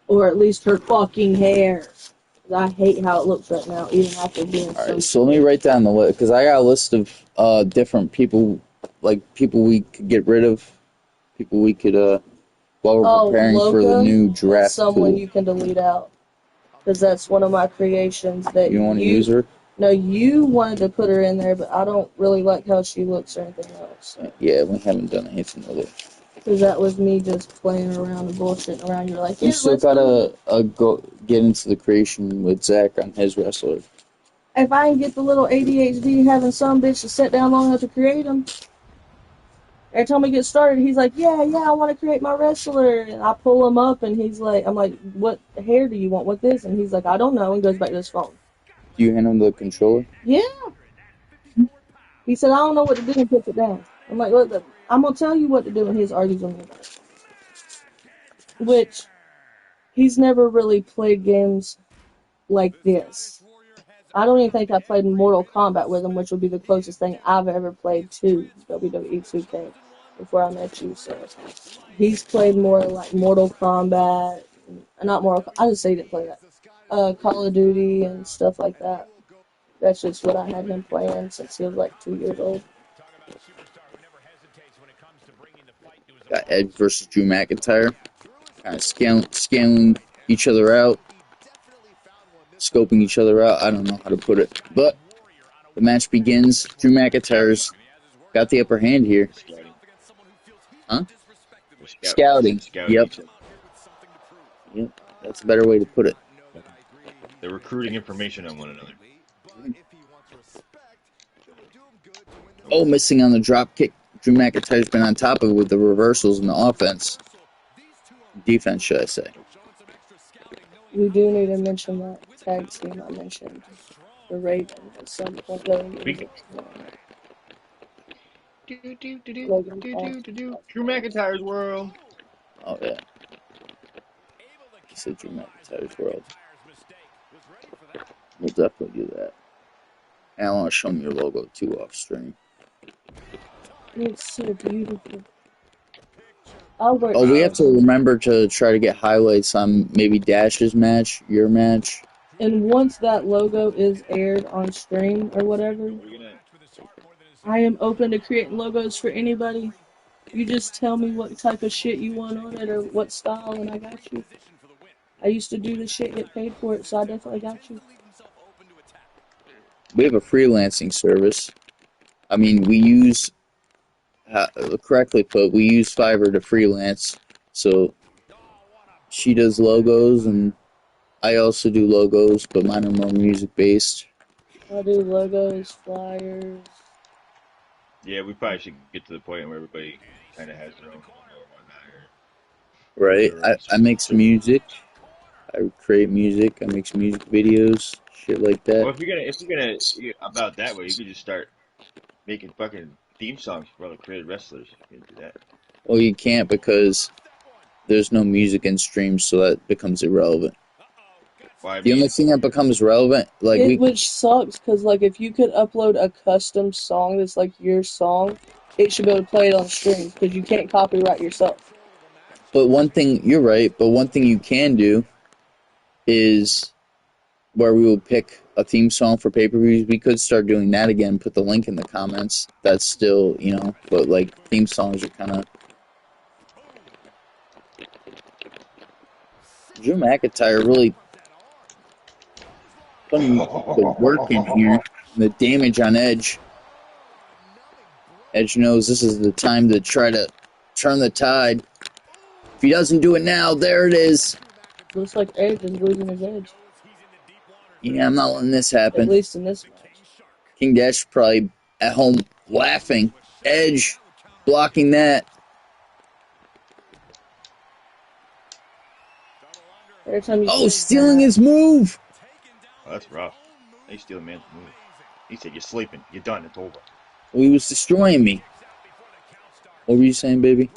Or at least her fucking hair. I hate how it looks right now, even after doing so. Alright, so let me write down the list, because I got a list of different people, like people we could get rid of, people we could, while we're preparing for the new draft someone pool. You can delete out. Because that's one of my creations that you want to use her? No, you wanted to put her in there, but I don't really like how she looks or anything else. Yeah, we haven't done anything with it. Because that was me just playing around and bullshitting around. You're like, you still gotta go get into the creation with Zach on his wrestler. If I can get the little ADHD having some bitch to sit down long enough to create him, every time we get started, he's like, yeah, I want to create my wrestler. And I pull him up, and he's like, I'm like, what hair do you want? What this? And he's like, I don't know, and goes back to his phone. Do you hand him the controller? Yeah. He said, I don't know what to do, and puts it down. I'm like, look, I'm going to tell you what to do, and he argues with me about it. Which, he's never really played games like this. I don't even think I played Mortal Kombat with him, which would be the closest thing I've ever played to WWE 2K before I met you. So he's played more like Mortal Kombat, not Mortal Kombat, I just say he didn't play that. Call of Duty and stuff like that. That's just what I had him playing since he was like 2 years old. Got Edge versus Drew McIntyre. Kind of scaling each other out. Scoping each other out. I don't know how to put it. But the match begins. Drew McIntyre's got the upper hand here. Huh? Scouting. Yep. That's a better way to put it. They're recruiting information on one another. Oh, missing on the drop kick. Drew McIntyre's been on top of it with the reversals in the offense. Defense, should I say. We do need to mention that tag team I mentioned. The Raven at some point. Drew McIntyre's world. Oh, yeah. He said Drew McIntyre's world. We'll definitely do that. And I want to show me your logo, too, off stream. It's so beautiful. We have to remember to try to get highlights on maybe Dash's match, your match. And once that logo is aired on stream or whatever, I am open to creating logos for anybody. You just tell me what type of shit you want on it or what style, and I got you. I used to do this shit, get paid for it, so I definitely got you. We have a freelancing service. I mean, we use... correctly put, we use Fiverr to freelance. So she does logos, and I also do logos, but mine are more music based. I do logos, flyers. Yeah, we probably should get to the point where everybody kind of has their own logo or whatnot. Right. I make some music. I create music. I make some music videos, shit like that. Well, if you're gonna about that way, you could just start making fucking theme songs for other creative wrestlers. You can do that. Well, you can't because there's no music in streams, so that becomes irrelevant. Well, the only thing that becomes relevant, which sucks, because like if you could upload a custom song that's like your song, it should be able to play it on stream because you can't copyright yourself. But one thing, you're right. But one thing you can do is where we will pick a theme song for pay-per-views. We could start doing that again. Put the link in the comments. That's still, but like theme songs are kind of. Drew McIntyre really putting the work in here. The damage on Edge. Edge knows this is the time to try to turn the tide. If he doesn't do it now, there it is. Looks like Edge is losing his edge. Yeah, I'm not letting this happen. At least in this match. King Dash probably at home laughing. Edge blocking that. Every time you stealing his move. Oh, that's rough. They steal a man's move. He said, "You're sleeping. You're done. It's over." Well, he was destroying me. What were you saying, baby?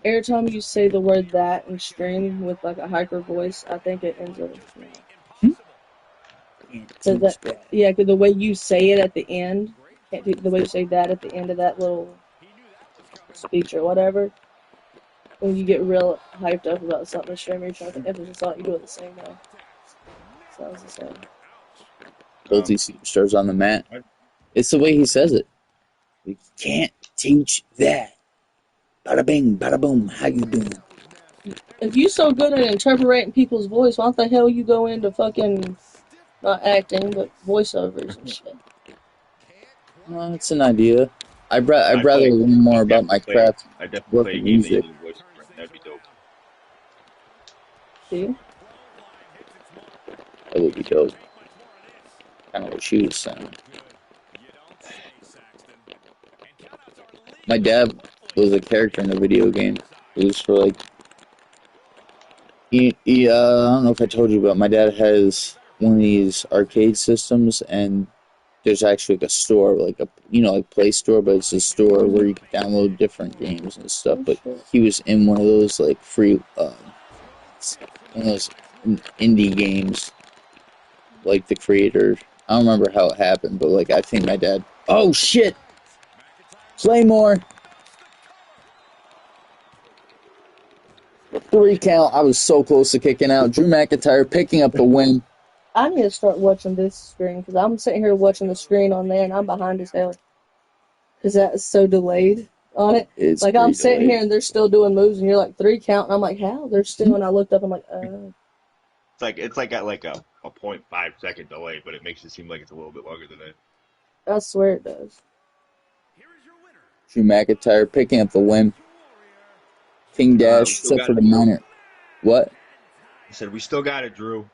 Every time you say the word "that" and scream with like a hyper voice, I think it ends up. Because the way you say it at the end, the way you say that at the end of that little speech or whatever, when you get real hyped up about something, streamer, you're trying to emphasis on it, you do it the same way. Sounds the same. Guilty superstars on the mat. It's the way he says it. We can't teach that. Bada bing, bada boom. How you doing? If you so good at interpreting people's voice, why the hell you go into fucking not acting but voiceovers and shit? Well, it's an idea. I'd rather learn more about my craft. I definitely play a game that uses voice. That'd be dope. See? That would be dope. Kind of what she was saying. My dad was a character in a video game. It was for like. I don't know if I told you, but my dad has one of these arcade systems, and there's actually like a store, like like Play Store, but it's a store where you can download different games and stuff. But he was in one of those like free, one of those indie games, like the creator. I don't remember how it happened, but like I think my dad. Oh shit! Claymore. 3 count. I was so close to kicking out. Drew McIntyre picking up the win. I need to start watching this screen because I'm sitting here watching the screen on there and I'm behind as hell because that is so delayed on it. It's like I'm sitting here and they're still doing moves and you're like 3 count and I'm like, how? They're still, and I looked up, I'm like, It's like got like a 0.5 second delay, but it makes it seem like it's a little bit longer than that. I swear it does. Drew McIntyre picking up the win. King Dash suffered a minor. What? I said we still got it, Drew.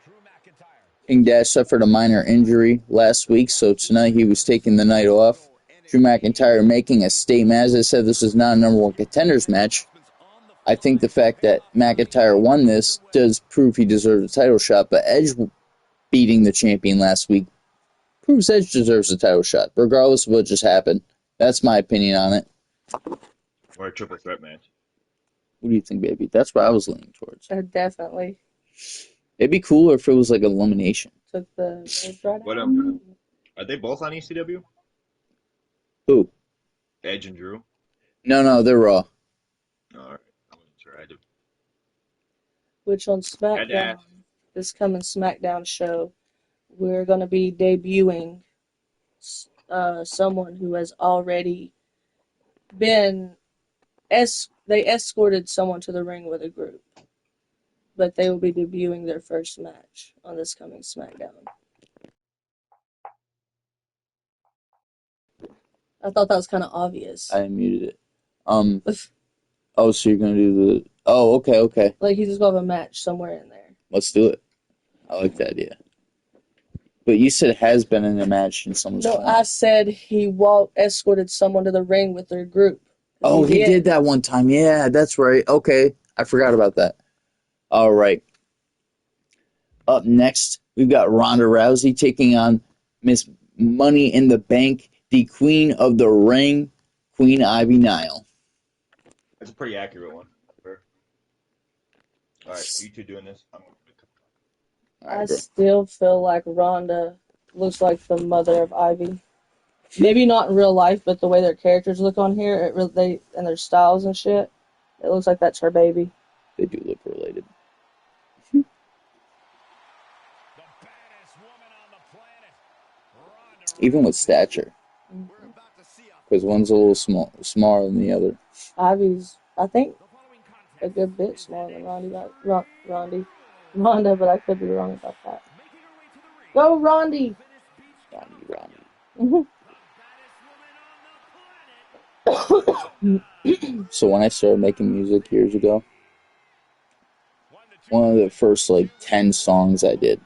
King Dash suffered a minor injury last week, so tonight he was taking the night off. Drew McIntyre making a statement. As I said, this is not a number one contenders match. I think the fact that McIntyre won this does prove he deserves a title shot, but Edge beating the champion last week proves Edge deserves a title shot, regardless of what just happened. That's my opinion on it. Or a triple threat match. What do you think, baby? That's what I was leaning towards. Definitely. It'd be cooler if it was like elimination. Took the right What are they both on ECW? Who? Edge and Drew? No, they're Raw. Alright. I wasn't sure. I do. Which on SmackDown, this coming SmackDown show, we're going to be debuting someone who has already been... They escorted someone to the ring with a group. But they will be debuting their first match on this coming SmackDown. I thought that was kind of obvious. I muted it. Oh, so you're going to do the... Oh, okay. Like, he's just going to have a match somewhere in there. Let's do it. I like that idea. But you said has been in a match in someone's No, corner. I said he escorted someone to the ring with their group. Oh, he did that one time. Yeah, that's right. Okay. I forgot about that. All right. Up next, we've got Ronda Rousey taking on Miss Money in the Bank, the Queen of the Ring, Queen Ivy Nile. That's a pretty accurate one. All right, are you two doing this? I still feel like Ronda looks like the mother of Ivy. Maybe not in real life, but the way their characters look on here, and their styles and shit, it looks like that's her baby. They do look related. even with stature. Because one's a little smaller than the other. Ivy's, I think, a good bit smaller than Ronda, but I could be wrong about that. Go, Rondy! Rondy. So when I started making music years ago, one of the first, 10 songs I did,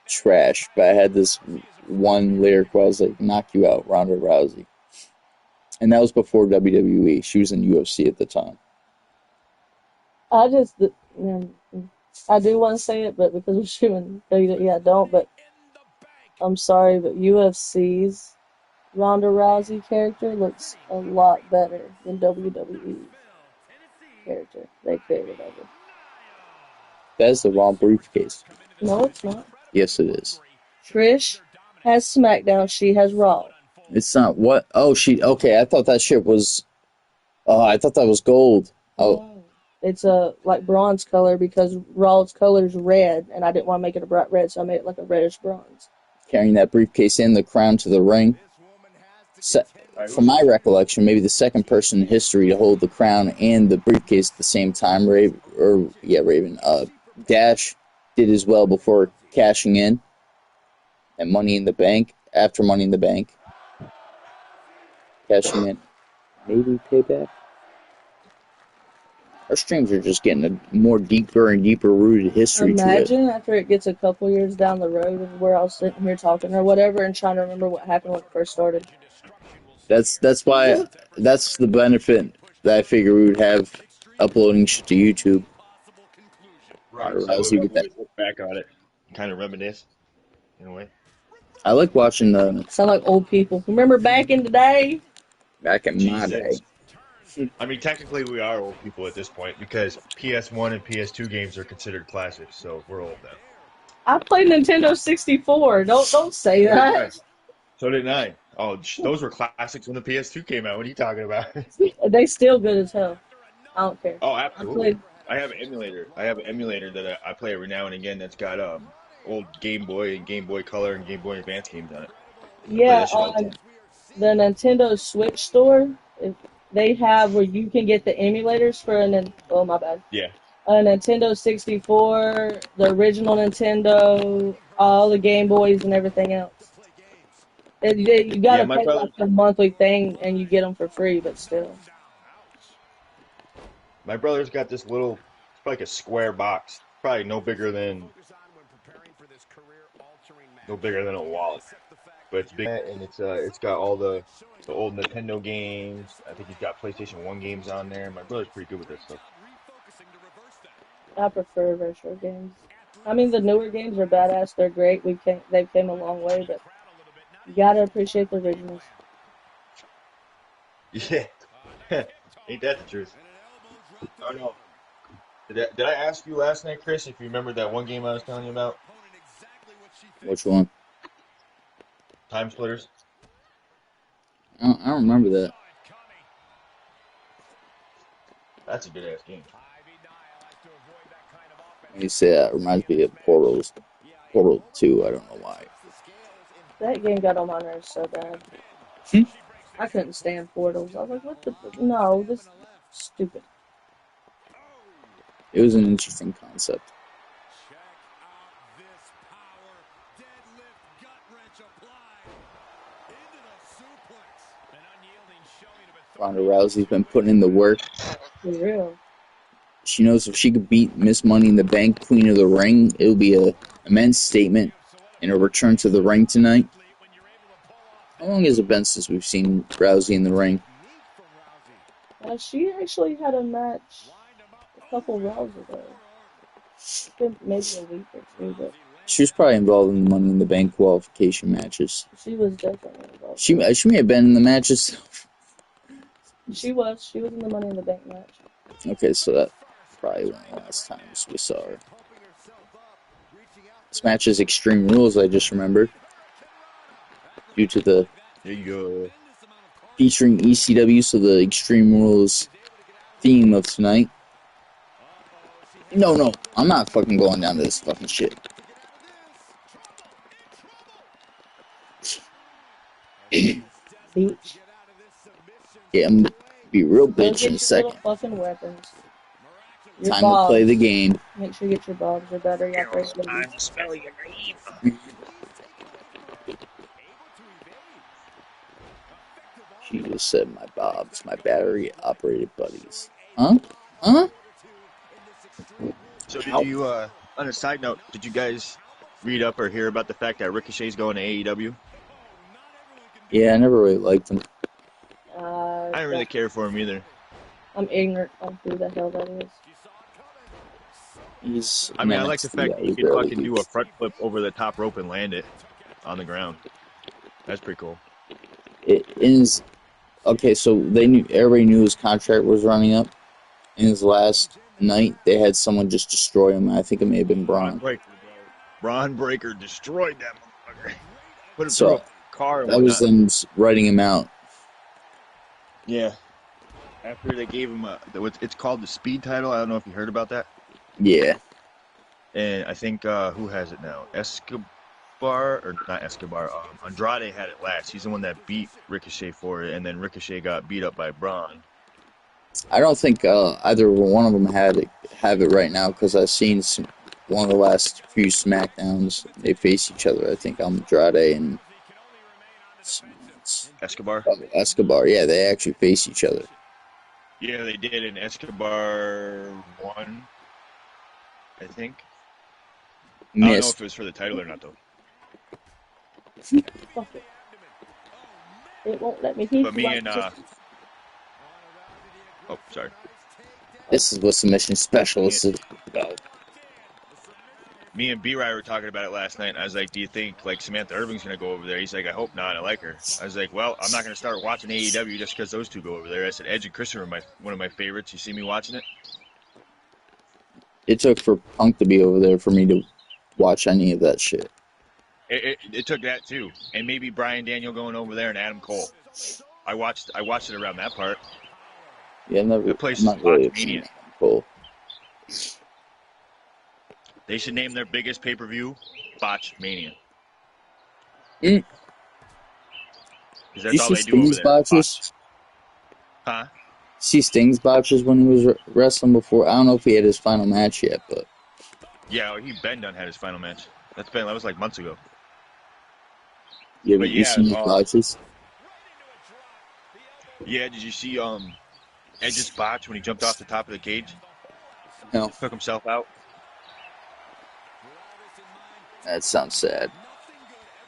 trash, but I had this one lyric where I was like, knock you out, Ronda Rousey. And that was before WWE. She was in UFC at the time. I do want to say it, but because we're shooting WWE, I don't, but I'm sorry, but UFC's Ronda Rousey character looks a lot better than WWE's character they created of her. That is the wrong briefcase. No, it's not. Yes, it is. Trish has SmackDown, she has Raw. It's not what? Oh, okay, I thought that shit was, I thought that was gold. Oh. No. It's a bronze color because Raw's color is red, and I didn't want to make it a bright red, so I made it like a reddish bronze. Carrying that briefcase and the crown to the ring. From my recollection, maybe the second person in history to hold the crown and the briefcase at the same time, Raven. Dash did as well before cashing in at Money in the Bank, after Money in the Bank. Cashing in. Maybe Payback? Our streams are just getting a more deeper and deeper rooted history to it. Imagine after it gets a couple years down the road of where I was sitting here talking or whatever and trying to remember what happened when it first started. That's why, that's the benefit that I figure we would have uploading shit to YouTube. Right, so we look back on it, kind of reminisce, in a way. I like watching the... Sound like old people. Remember back in the day? Back in my day. I mean, technically we are old people at this point because PS1 and PS2 games are considered classics, so we're old now. I played Nintendo 64. Don't say that. So did I. Oh, those were classics when the PS2 came out. What are you talking about? They still good as hell. I don't care. Oh, absolutely. I have an emulator. That I play every now and again that's got old Game Boy and Game Boy Color and Game Boy Advance games on it. Yeah, on the Nintendo Switch store, they have where you can get the emulators for oh my bad. Yeah. A Nintendo 64, the original Nintendo, all the Game Boys and everything else. You gotta pay like a monthly thing and you get them for free, but still. My brother's got this little, it's like a square box, probably no bigger than a wallet, but it's big and it's got all the old Nintendo games. I think he's got PlayStation 1 games on there. My brother's pretty good with that stuff. I prefer retro games. I mean, the newer games are badass. They're great. They've came a long way, but you gotta appreciate the originals. Yeah, ain't that the truth? Oh no. Did I ask you last night, Chris, if you remember that one game I was telling you about? Which one? Time Splitters. I don't remember that. That's a good ass game. You say that reminds me of Portal 2. I don't know why. That game got on my nerves so bad. I couldn't stand Portals. I was like, what the... No, this is stupid. It was an interesting concept. Ronda Rousey's been putting in the work. For real. She knows if she could beat Miss Money in the Bank, Queen of the Ring, it would be an immense statement in her return to the ring tonight. How long has it been since we've seen Rousey in the ring? She actually had a match a couple rounds ago. It's been maybe a week or two, but... She was probably involved in the Money in the Bank qualification matches. She was definitely involved. She may have been in the matches. She was in the Money in the Bank match. Okay, so that's probably one of the last times we saw her. This match is Extreme Rules, I just remembered. Due to the... There you go. Featuring ECW, so the Extreme Rules theme of tonight. No, I'm not fucking going down to this fucking shit. Beach. Yeah, I'm gonna be real Go bitch in a get your little second. fucking weapons. Your Time to play the bobs. game. Make sure you get your bobs or battery operated buddies. to spell your name. She just said my bobs, my battery operated buddies. Huh? Huh? So did Ow. you, on a side note, did you guys read up or hear about the fact that Ricochet's going to AEW? Yeah, I never really liked him. I didn't really care for him either. I'm ignorant of who the hell that is. I mean, I like the fact that you could fucking do a front flip over the top rope and land it on the ground. That's pretty cool. It is okay. So everybody knew his contract was running up. In his last night, they had someone just destroy him. I think it may have been Braun. Braun Breaker destroyed that motherfucker. Put him through a car and that was them writing him out. Yeah. After they gave him it's called the Speed title. I don't know if you heard about that. Yeah. And I think who has it now? Andrade had it last. He's the one that beat Ricochet for it, and then Ricochet got beat up by Braun. I don't think either one of them have it right now because I've seen one of the last few SmackDowns. They face each other. I think Andrade and Escobar. Escobar. Yeah, they actually face each other. Yeah, they did, and Escobar won, I think. I don't know if it was for the title or not, though. Fuck it. It won't let me hit. But me and oh, sorry. This is what submission specialists is about. Me and B-Rye were talking about it last night, and I was like, do you think, like, Samantha Irving's going to go over there? He's like, I hope not. I like her. I was like, well, I'm not going to start watching AEW just because those two go over there. I said, Edge and Christian are one of my favorites. You see me watching it? It took for Punk to be over there for me to watch any of that shit. It took that, too. And maybe Bryan Daniel going over there and Adam Cole. I watched it around that part. Yeah, I'm not really a fan of Adam Cole. They should name their biggest pay-per-view Botch Mania. Because that's all they do over there. Botches? Huh? See Sting's botches when he was wrestling before? I don't know if he had his final match yet, but... Yeah, Ben done had his final match. That was like months ago. Yeah, but you seen his botches? Yeah, did you see Edge's botch when he jumped off the top of the cage? No. Took himself out. That sounds sad.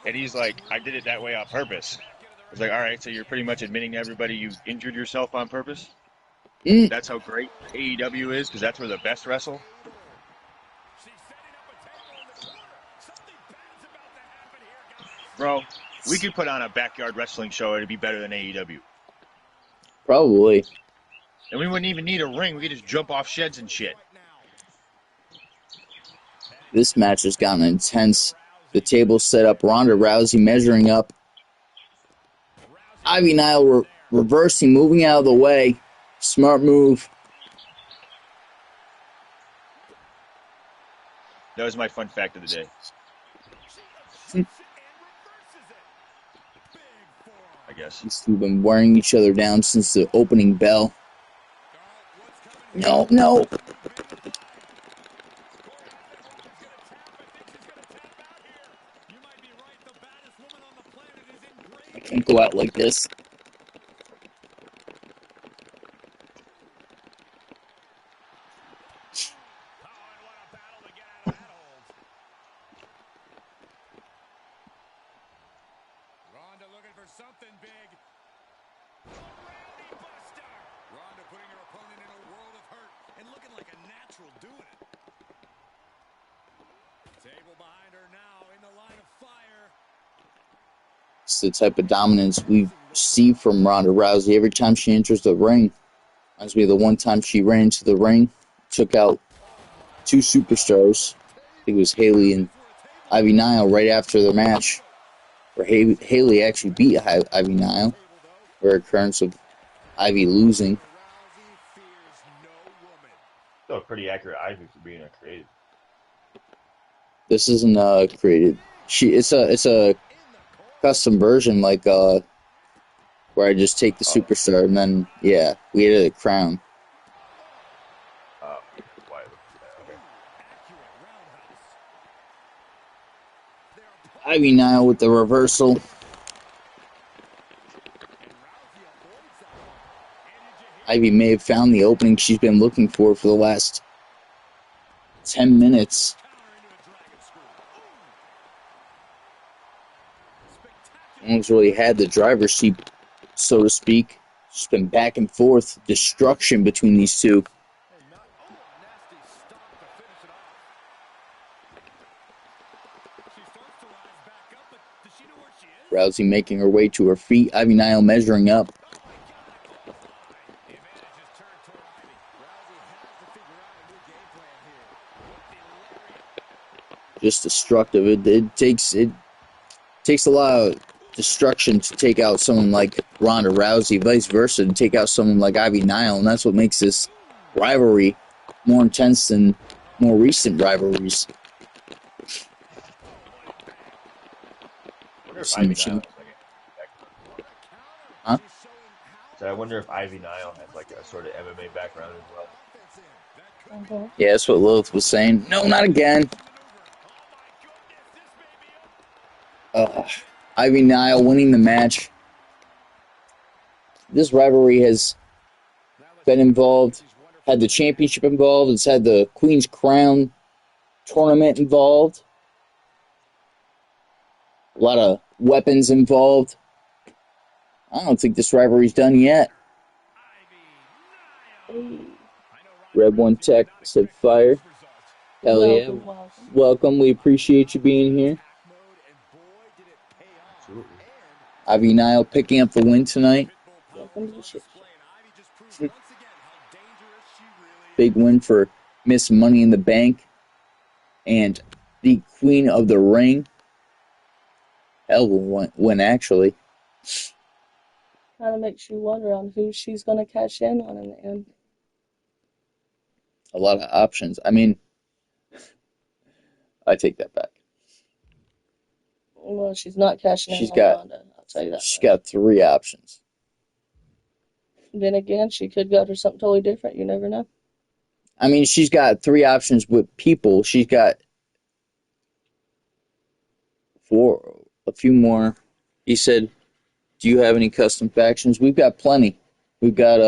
And he's like, I did it that way on purpose. I was like, all right, so you're pretty much admitting to everybody you injured yourself on purpose? That's how great AEW is, because that's where the best wrestle? Bro, we could put on a backyard wrestling show and it'd be better than AEW. Probably. And we wouldn't even need a ring. We could just jump off sheds and shit. This match has gotten intense. The table set up. Ronda Rousey measuring up. Ivy Nile reversing, moving out of the way. Smart move. That was my fun fact of the day. I guess. We've been wearing each other down since the opening bell. No. I can't go out like this. It's the type of dominance we see from Ronda Rousey every time she enters the ring. Reminds me of the one time she ran into the ring, took out two superstars. I think it was Haley and Ivy Nile right after the match, where Haley actually beat Ivy Nile. Rare occurrence of Ivy losing. Still a pretty accurate Ivy for being created. This isn't created. It's a custom version like where I just take the superstar and then, yeah, we hit the crown. Okay. Ivy Nile with the reversal. Ivy may have found the opening she's been looking for the last 10 minutes. Almost really had the driver's seat, so to speak. Just been back and forth, destruction between these two. Rousey making her way to her feet. Ivy Nile measuring up. Just destructive. It takes a lot of destruction to take out someone like Ronda Rousey, vice versa, to take out someone like Ivy Nile, and that's what makes this rivalry more intense than more recent rivalries. Huh? So I wonder if Ivy Nile has like a sort of MMA background as well. Yeah, that's what Lilith was saying. No, not again. Ivy Nile winning the match. This rivalry has been involved, had the championship involved, it's had the Queen's Crown tournament involved, a lot of weapons involved. I don't think this rivalry's done yet. Red One Tech said fire. Hell yeah. Welcome. We appreciate you being here. Absolutely. Ivy Nile picking up the win tonight. Big win for Miss Money in the Bank and the Queen of the Ring. Hell of a win, actually. Kind of makes you wonder on who she's going to cash in on in the end. A lot of options. I mean, I take that back. Well, she's not cashing in on Ronda, I'll tell you that. She's got 3 options. Then again, she could go for something totally different. You never know. I mean, she's got 3 options with people. She's got a few more. He said, do you have any custom factions? We've got plenty. We've got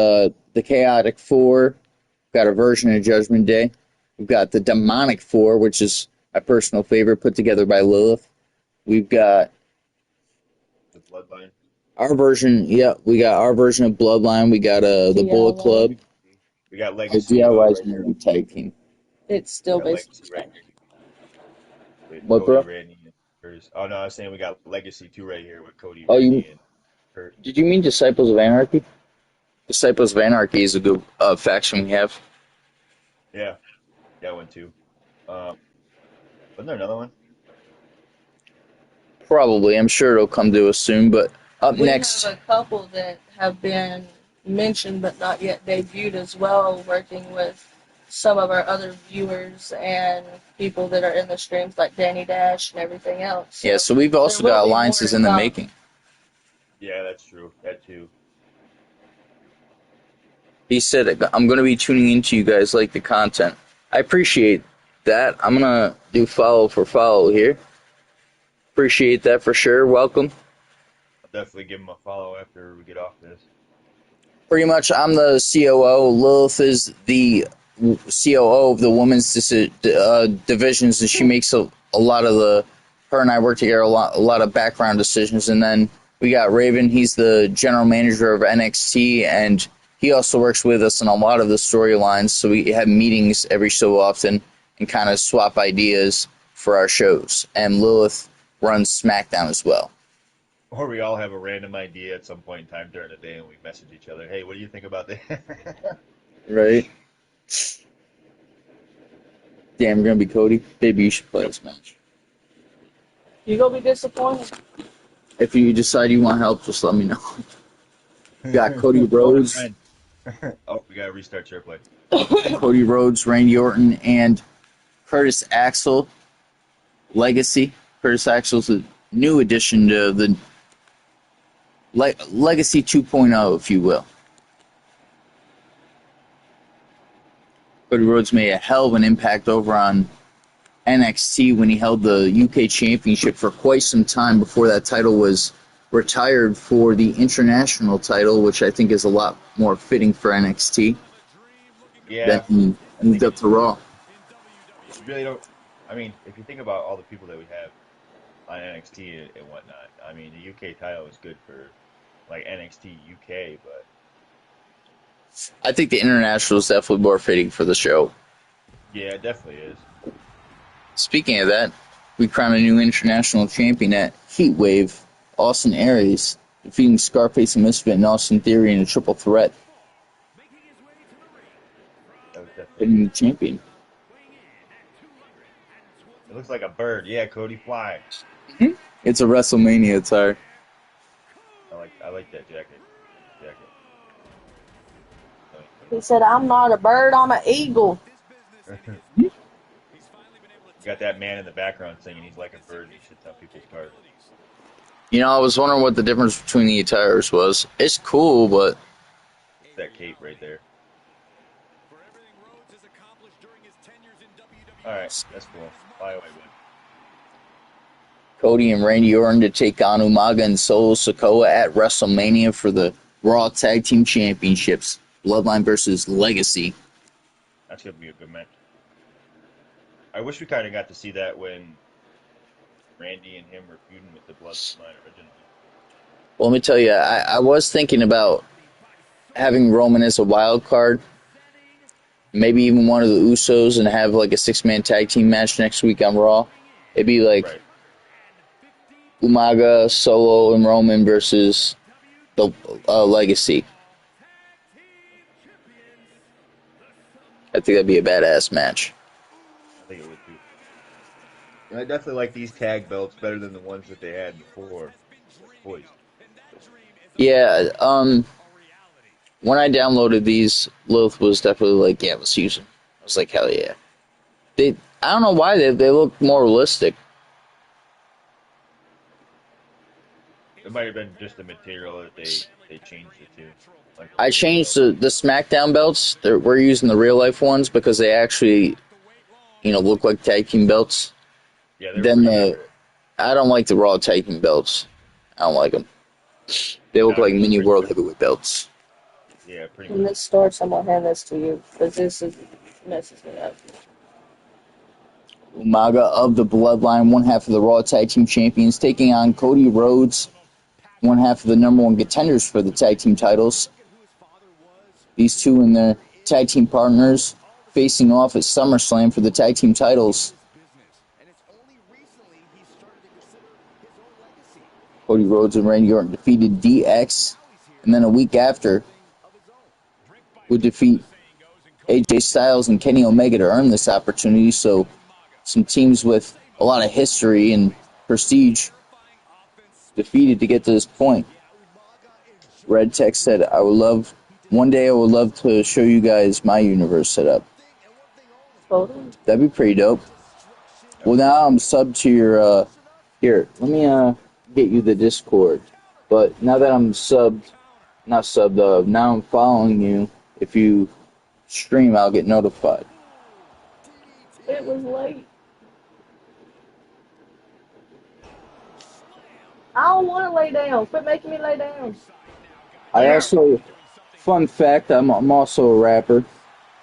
the Chaotic 4. We've got a version of Judgment Day. We've got the Demonic 4, which is my personal favorite, put together by Lilith. We've got the Bloodline. Our version, yeah, we got our version of Bloodline. We got the Bullet Club. We got Legacy. DIY's new tag team. It's still basically right here. What, Cody, bro? Randy, and Curtis. Oh no, I was saying we got Legacy 2 right here with Cody, Randy, and Kurt. Did you mean Disciples of Anarchy? Disciples of Anarchy is a good faction we have. Yeah, that one too. Wasn't there another one? Probably. I'm sure it'll come to us soon, but we next... have a couple that have been mentioned but not yet debuted as well, working with some of our other viewers and people that are in the streams like Danny Dash and everything else. So so we've also got alliances in the making. Yeah, that's true. That too. He said, I'm going to be tuning into you guys like the content. I appreciate that. I'm going to do follow for follow here. Appreciate that for sure. Welcome. I'll definitely give him a follow after we get off this. Pretty much, I'm the COO. Lilith is the COO of the women's divisions, and she makes a lot of her and I work together a lot of background decisions. And then we got Raven. He's the general manager of NXT, and he also works with us on a lot of the storylines. So we have meetings every so often and kind of swap ideas for our shows. And Lilith runs SmackDown as well. Or we all have a random idea at some point in time during the day and we message each other, hey, what do you think about that? Right. Damn, we're going to be Cody. Baby, you should play this match. You going to be disappointed? If you decide you want help, just let me know. We got Cody Rhodes. Oh, we got to restart chair play. Cody Rhodes, Randy Orton, and Curtis Axel. Legacy. Curtis Axel's a new addition to Legacy 2.0, if you will. Cody Rhodes made a hell of an impact over on NXT when he held the UK Championship for quite some time before that title was retired for the international title, which I think is a lot more fitting for NXT. Yeah. Then he moved up to Raw. You really don't. I mean, if you think about all the people that we have on NXT and whatnot, I mean, the UK title is good for like NXT UK, but I think the international is definitely more fitting for the show. yeah, it definitely is. Speaking of that, we crowned a new international champion at Heatwave, Austin Aries, defeating Scarface and Misfit and Austin Theory in a triple threat. That was definitely. Hitting the champion. It looks like a bird. Yeah, Cody Fly. It's a WrestleMania attire. I like that jacket. He said, "I'm not a bird, I'm an eagle." You got that man in the background singing he's like a bird and he shits on people's cars. You know, I was wondering what the difference between the attires was. It's cool, but It's that cape right there. Alright, that's cool. Fly away, bud. Cody and Randy Orton to take on Umaga and Solo Sikoa at WrestleMania for the Raw Tag Team Championships. Bloodline versus Legacy. That's going to be a good match. I wish we kind of got to see that when Randy and him were feuding with the Bloodline originally. Well, let me tell you, I was thinking about having Roman as a wild card. Maybe even one of the Usos and have like a 6-man tag team match next week on Raw. It'd be like Umaga, Solo, and Roman versus the Legacy. I think that'd be a badass match. I think it would too. I definitely like these tag belts better than the ones that they had before. Boys. Yeah, when I downloaded these, Lilith was definitely like, yeah, let's use them. I was like, hell yeah. I don't know why, they look more realistic. It might have been just the material that they changed it to. Like I changed the SmackDown belts. We're using the real life ones because they actually, look like tag team belts. Yeah, Then I don't like the Raw tag team belts. I don't like them. They look like mini World Heavyweight belts. Yeah, pretty In much. this store, someone hand this to you, because this messes me up. Umaga of the Bloodline, one half of the Raw Tag Team Champions, taking on Cody Rhodes, one half of the number one contenders for the tag team titles. These two and their tag team partners facing off at SummerSlam for the tag team titles. Cody Rhodes and Randy Orton defeated DX, and then a week after would defeat AJ Styles and Kenny Omega to earn this opportunity. So some teams with a lot of history and prestige defeated to get to this point. Red Tech said, one day I would love to show you guys my universe set up. Totally. That'd be pretty dope. Well, now I'm subbed to your, here, let me get you the Discord. But now that I'm now I'm following you. If you stream, I'll get notified. It was late. I don't want to lay down. Quit making me lay down. Fun fact, I'm also a rapper,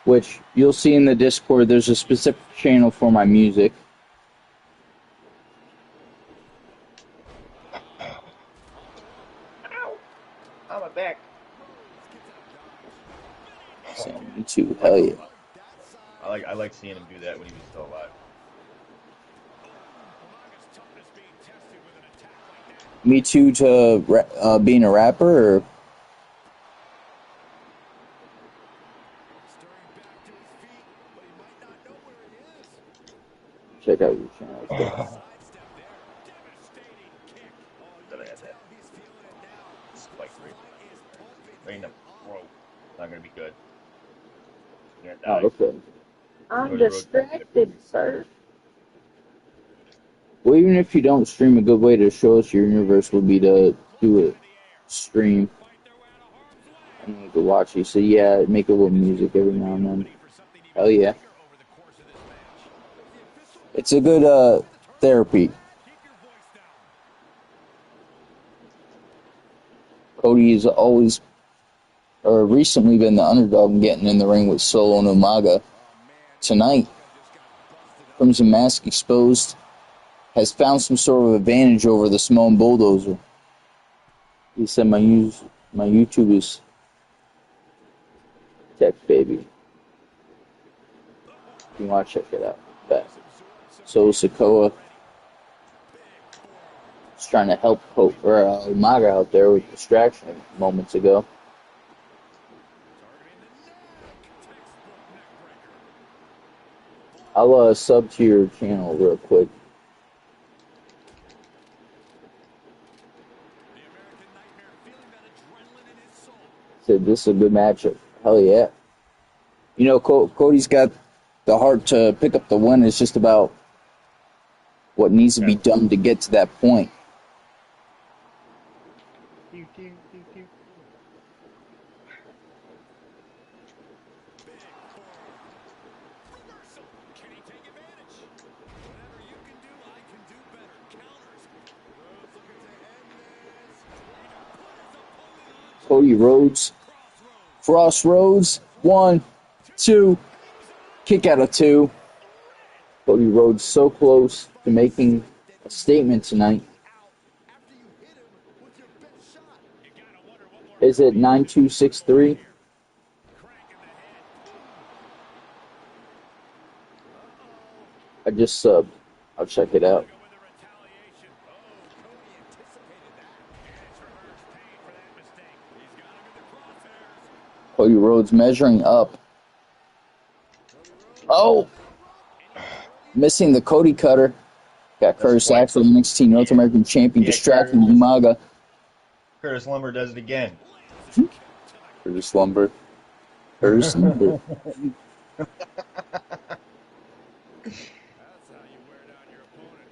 which you'll see in the Discord. There's a specific channel for my music. Ow! On my back. Me too. Hell yeah. I like seeing him do that when he was still alive. Me too to being a rapper, or check out your channel. That I had that. Spike rate. Not gonna be good. You're gonna die. Okay. I'm distracted, sir. Well, even if you don't stream, a good way to show us your universe would be to do it stream. I need to watch it. So yeah, make a little music every now and then. Hell yeah. It's a good therapy. Cody has always, or recently, been the underdog in getting in the ring with Solo and Umaga. Tonight, Crimson Mask exposed, has found some sort of advantage over the Samoan Bulldozer. He said my YouTube is tech baby. If you want to check it out. But so Sikoa is trying to help Umaga out there with distraction moments ago. I'll sub to your channel real quick. Said this is a good matchup. Hell yeah. You know, Cody's got the heart to pick up the win. It's just about what needs to be done to get to that point. Cody Rhodes. Crossroads. 1, 2. Kick out of 2. Cody Rhodes so close to making a statement tonight. Is it 9263? I just subbed. I'll check it out. Cody Rhodes measuring up. Oh! Missing the Cody Cutter. Got Curtis Axel, NXT North American Champion, distracting Umaga. Curtis Lumber does it again. Curtis Lumber. Curtis Lumber.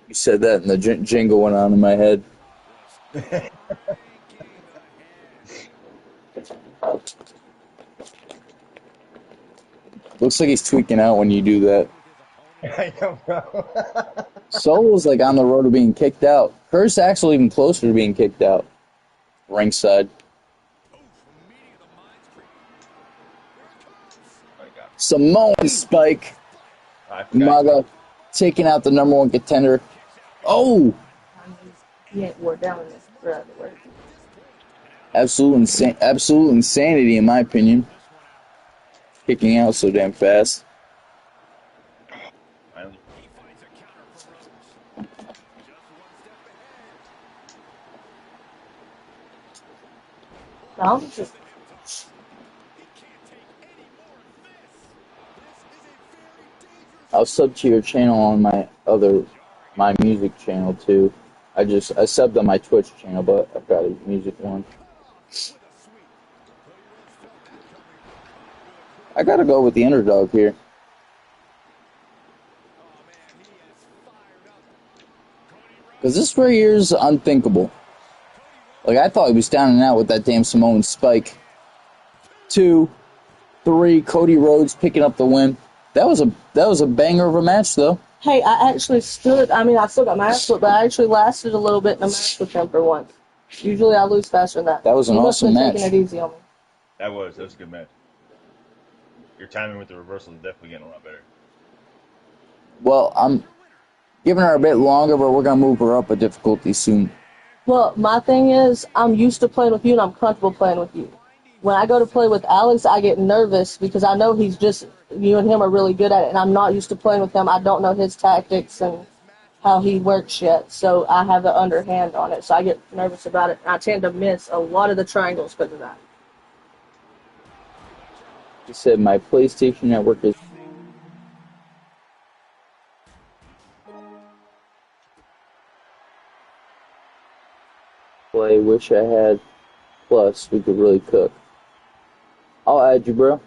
You said that and the jingle went on in my head. Looks like he's tweaking out when you do that. I don't know. Solo's like on the road to being kicked out. Curtis Axel even closer to being kicked out. Ringside. Samoan Spike. Umaga taking out the number 1 contender. Oh! Absolute insanity, in my opinion. Kicking out so damn fast. I'll sub to your channel on my music channel too. I subbed on my Twitch channel, but I've got a music one. I gotta go with the underdog here. Because this right here is unthinkable. Like, I thought he was down and out with that damn Samoan Spike. 2, 3, Cody Rhodes picking up the win. That was a banger of a match, though. Hey, I actually stood. I mean, I still got my ass whipped, but I actually lasted a little bit in a match with him for once. Usually, I lose faster than that. That was an awesome match. Taking it easy on me. That was a good match. Your timing with the reversal is definitely getting a lot better. Well, I'm giving her a bit longer, but we're gonna move her up a difficulty soon. Well, my thing is, I'm used to playing with you, and I'm comfortable playing with you. When I go to play with Alex, I get nervous because I know you and him are really good at it, and I'm not used to playing with him. I don't know his tactics and how he works yet, so I have the underhand on it, so I get nervous about it. I tend to miss a lot of the triangles because of that. He said my PlayStation Network is... Play, wish I had Plus, we could really cook. I'll add you, bro.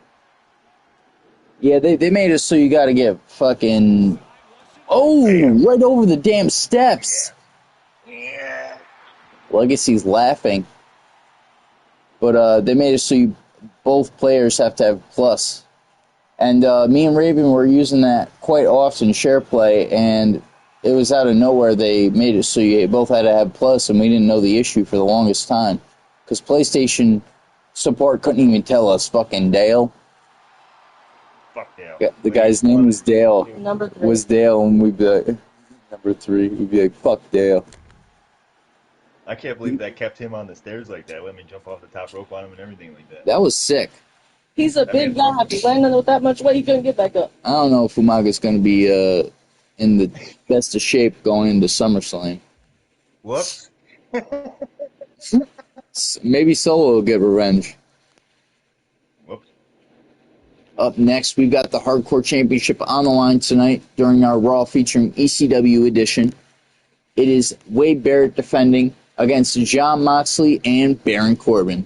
Yeah, they made it so you gotta get fucking... Oh, right over the damn steps. Yeah. Legacy's laughing. but they made it so both players have to have plus. And me and Raven were using that quite often, share play, and it was out of nowhere they made it so you both had to have plus, and we didn't know the issue for the longest time. Because PlayStation support couldn't even tell us fucking Dale. Fuck Dale. Yeah, the guy's name was Dale. Number 3. Was Dale, and we'd be like, number 3, we'd be like, fuck Dale. I can't believe that kept him on the stairs like that. Let me jump off the top rope on him and everything like that. That was sick. He's a big guy. If he's landing with that much weight, he couldn't get back up. I don't know if Umaga's going to be in the best of shape going into SummerSlam. Whoops. Maybe Solo will get revenge. Whoops. Up next, we've got the Hardcore Championship on the line tonight during our Raw featuring ECW edition. It is Wade Barrett defending against Jon Moxley and Baron Corbin.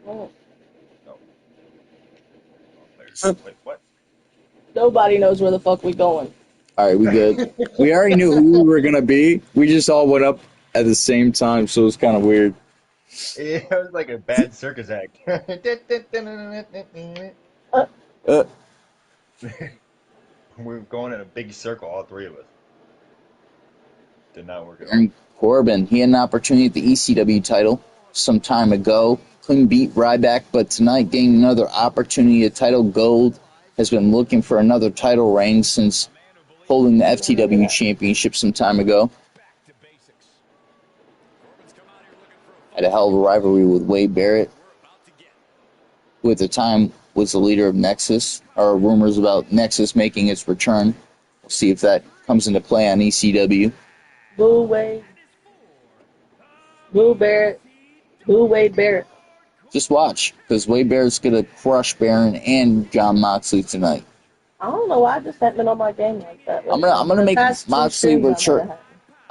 Oh. Wait, what? Nobody knows where the fuck we going. All right, we good. We already knew who we were going to be. We just all went up at the same time, so it was kind of weird. It was like a bad circus act. We were going in a big circle, all three of us. Did not work at all. Baron Corbin, he had an opportunity at the ECW title some time ago. Couldn't beat Ryback, but tonight gained another opportunity at title gold. Has been looking for another title reign since holding the FTW championship some time ago. Had a hell of a rivalry with Wade Barrett, who at the time was the leader of Nexus, or rumors about Nexus making its return. We'll see if that comes into play on ECW. Boo Wade. Boo Barrett. Boo Wade Barrett. Just watch, because Wade Barrett's going to crush Baron and Jon Moxley tonight. I don't know why I just haven't been on my game like that. I'm gonna make Moxley return.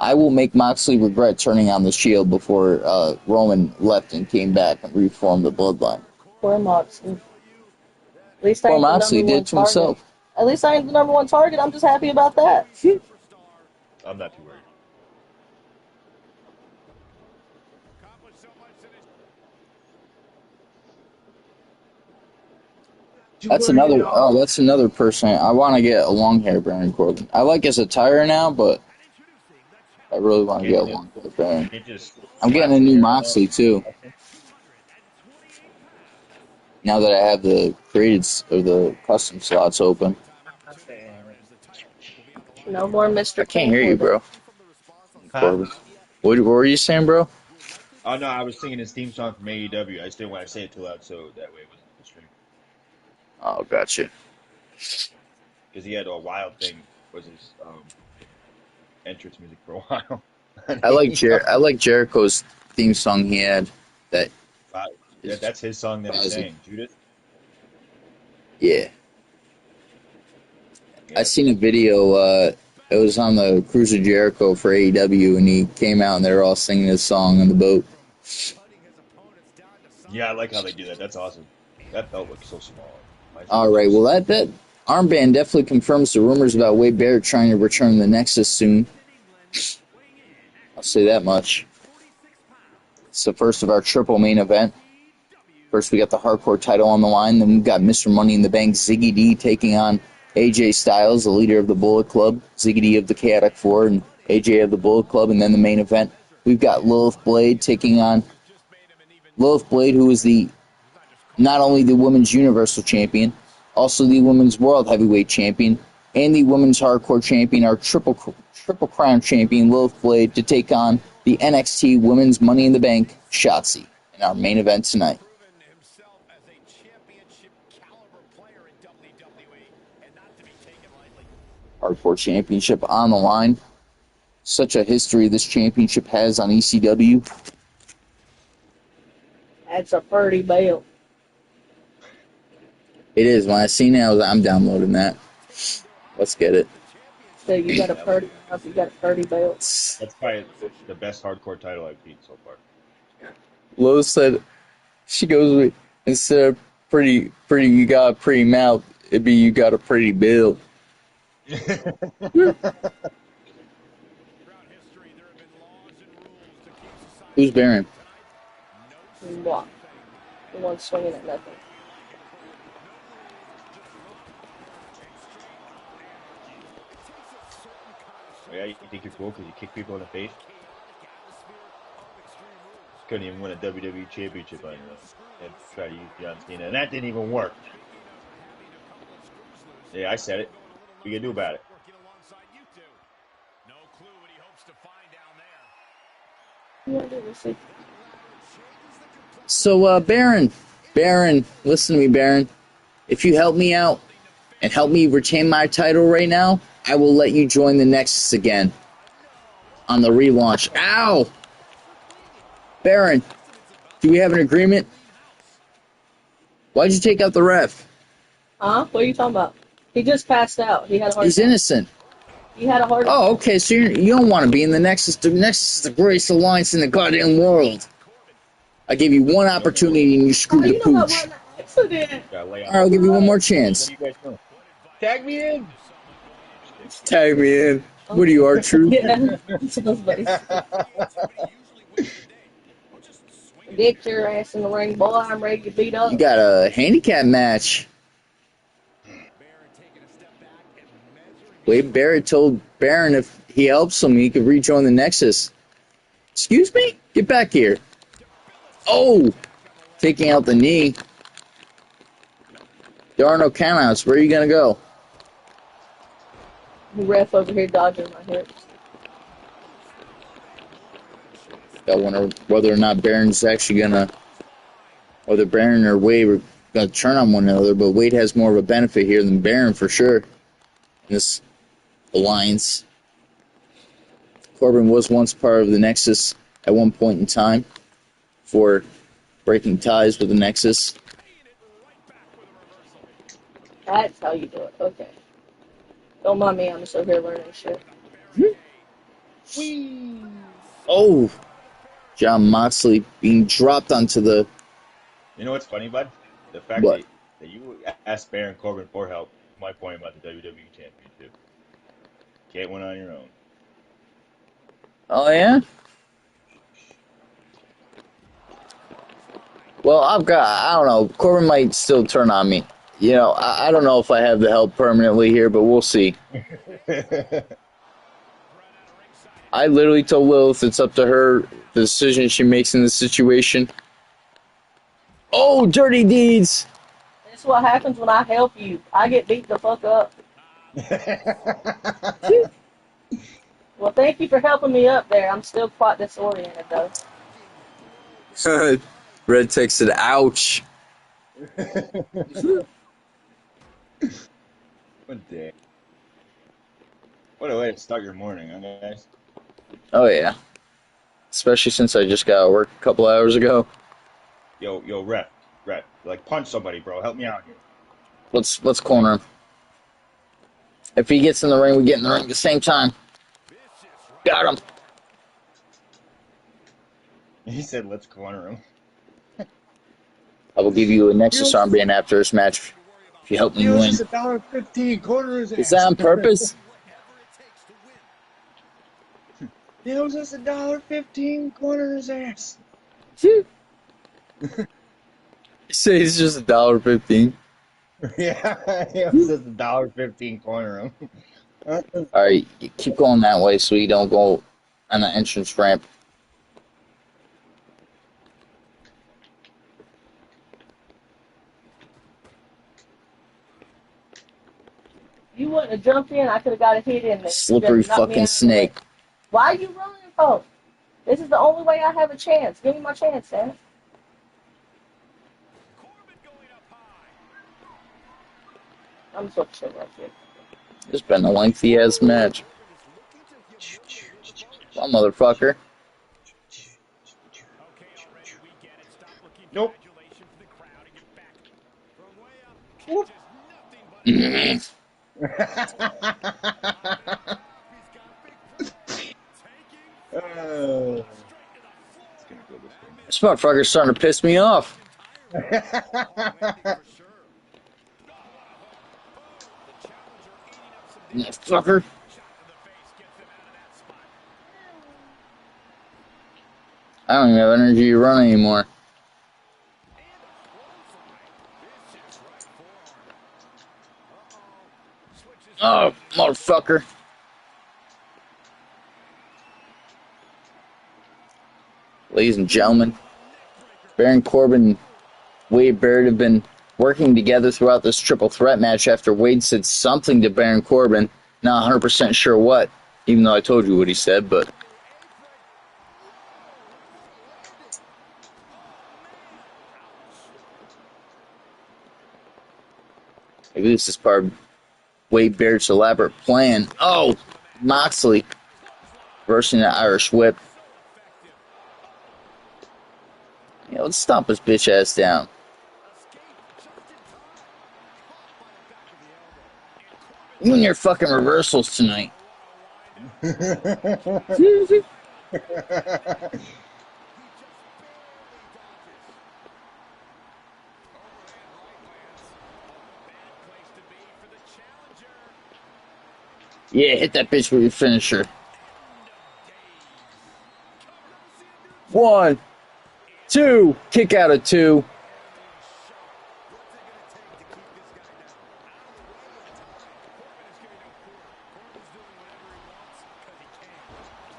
I will make Moxley regret turning on the Shield before Roman left and came back and reformed the Bloodline. Poor Moxley. At least I Poor ain't the Moxley number did one to target. himself. At least I ain't the number 1 target. I'm just happy about that. I'm not too worried. That's another person. I want to get a long hair Baron Corbin. I like his attire now, but I really want to get a long hair Baron. I'm getting a new Moxley too. Now that I have the the custom slots open. No more Mr. I can't hear you, bro. Huh? What were you saying, bro? Oh no, I was singing his theme song from AEW. I just didn't want to say it too loud, so that way it wasn't on the stream. Oh, gotcha. Because he had a wild thing was his entrance music for a while. I like Jericho's theme song he had. That's his song that he sang, Judith. Yeah. I seen a video. It was on the Cruise of Jericho for AEW, and he came out and they were all singing his song on the boat. Yeah, I like how they do that. That's awesome. That belt looks so small. All right, well that armband definitely confirms the rumors about Wade Barrett trying to return to the Nexus soon. I'll say that much. It's the first of our triple main event. First, we got the Hardcore title on the line. Then we've got Mr. Money in the Bank, Ziggy D, taking on AJ Styles, the leader of the Bullet Club. Ziggy D of the Chaotic Four and AJ of the Bullet Club. And then the main event, we've got Lilith Blade taking on Lilith Blade, who is not only the Women's Universal Champion, also the Women's World Heavyweight Champion, and the Women's Hardcore Champion, our Triple Crown Champion, Lilith Blade, to take on the NXT Women's Money in the Bank, Shotzi, in our main event tonight. Hardcore Championship on the line. Such a history this championship has on ECW. That's a pretty belt. It is. When I seen it, I'm downloading that. Let's get it. So you got a pretty belt. That's probably the best hardcore title I've seen so far. Lowe's said, she goes, instead of pretty, you got a pretty mouth, it'd be you got a pretty build. Who's Baron? Mwah. The one swinging at nothing. Oh, yeah, you think you're cool because you kick people in the face? Couldn't even win a WWE championship on your own. And try to use John Cena, and that didn't even work. Yeah, I said it. What you gonna do about it? So, Baron, listen to me, Baron. If you help me out and help me retain my title right now, I will let you join the Nexus again on the relaunch. Ow! Baron, do we have an agreement? Why'd you take out the ref? Huh? What are you talking about? He just passed out. He had a heart He's attack. innocent. He had a heart attack. Oh, okay, so you don't want to be in the Nexus. The Nexus is the greatest alliance in the goddamn world. I gave you one opportunity and you screwed the pooch. What an accident. Alright, I'll give you one more chance. What are you guys doing? Tag me in. Tag me in. What are you, R-Truth? Yeah. Sounds nice. Get your ass in the ring, boy. I'm ready to beat up. You got a handicap match. Wade Barrett told Baron if he helps him, he could rejoin the Nexus. Excuse me? Get back here. Oh! Taking out the knee. There are no countouts. Where are you going to go? The ref over here dodging my hips. I wonder whether or not Baron's actually going to... Whether Baron or Wade are going to turn on one another, but Wade has more of a benefit here than Baron for sure. In this alliance. Corbin was once part of the Nexus at one point in time for breaking ties with the Nexus. That's how you do it. Okay. Don't mind me. I'm just over here learning shit. Whee! Oh! John Moxley being dropped onto the... You know what's funny, bud? The fact What? that you asked Baron Corbin for help. My point about the WWE Championship. Can't win on your own. Oh, yeah? Well, I don't know. Corbin might still turn on me. You know, I don't know if I have the help permanently here, but we'll see. I literally told Lilith it's up to her, the decision she makes in this situation. Oh, dirty deeds! That's what happens when I help you. I get beat the fuck up. Well, thank you for helping me up there. I'm still quite disoriented, though. Red texted, ouch. What day? What a way to start your morning, huh, guys? Oh, yeah. Especially since I just got to work a couple hours ago. Yo, ref, like punch somebody, bro. Help me out here. Let's corner him. If he gets in the ring, we get in the ring at the same time. Got him. He said, "Let's corner him." I will give you a Nexus armband after this match if you help me win. It's $1.15. Corner his ass. Is that on purpose? It was just $1.15. Corner his ass. You say it's just $1.15. Yeah, it was just $1.15. Corner him. Alright, you keep going that way so you don't go on the entrance ramp. You wouldn't have jumped in, I could have got a hit in there. Slippery fucking snake. Why are you running, folks? This is the only way I have a chance. Give me my chance, Sam. I'm so shit right here. It's been a lengthy ass match. Well, motherfucker. Nope. This motherfucker's starting to piss me off. Fucker. I don't even have energy to run anymore. Oh, motherfucker. Ladies and gentlemen, Baron Corbin and Wade Barrett have been working together throughout this triple threat match after Wade said something to Baron Corbin. Not 100% sure what, even though I told you what he said, but... maybe this is part of Wade Barrett's elaborate plan. Oh, Moxley reversing the Irish whip. Yeah, let's stomp his bitch ass down. You and your fucking reversals tonight. Yeah, hit that bitch with your finisher. 1, 2, kick out of 2.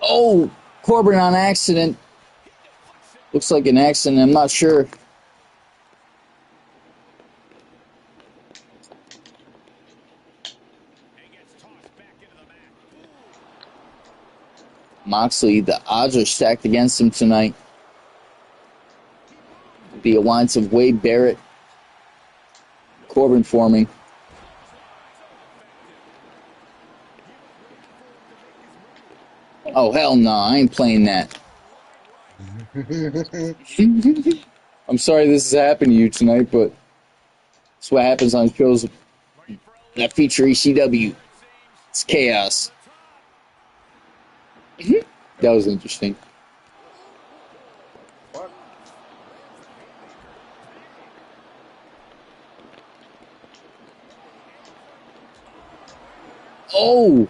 Oh, Corbin on accident. Looks like an accident, I'm not sure. Moxley, the odds are stacked against him tonight. The alliance of Wade Barrett, Corbin forming. Oh, hell no, I ain't playing that. I'm sorry this has happened to you tonight, but it's what happens on shows that feature ECW. It's chaos. That was interesting. Oh!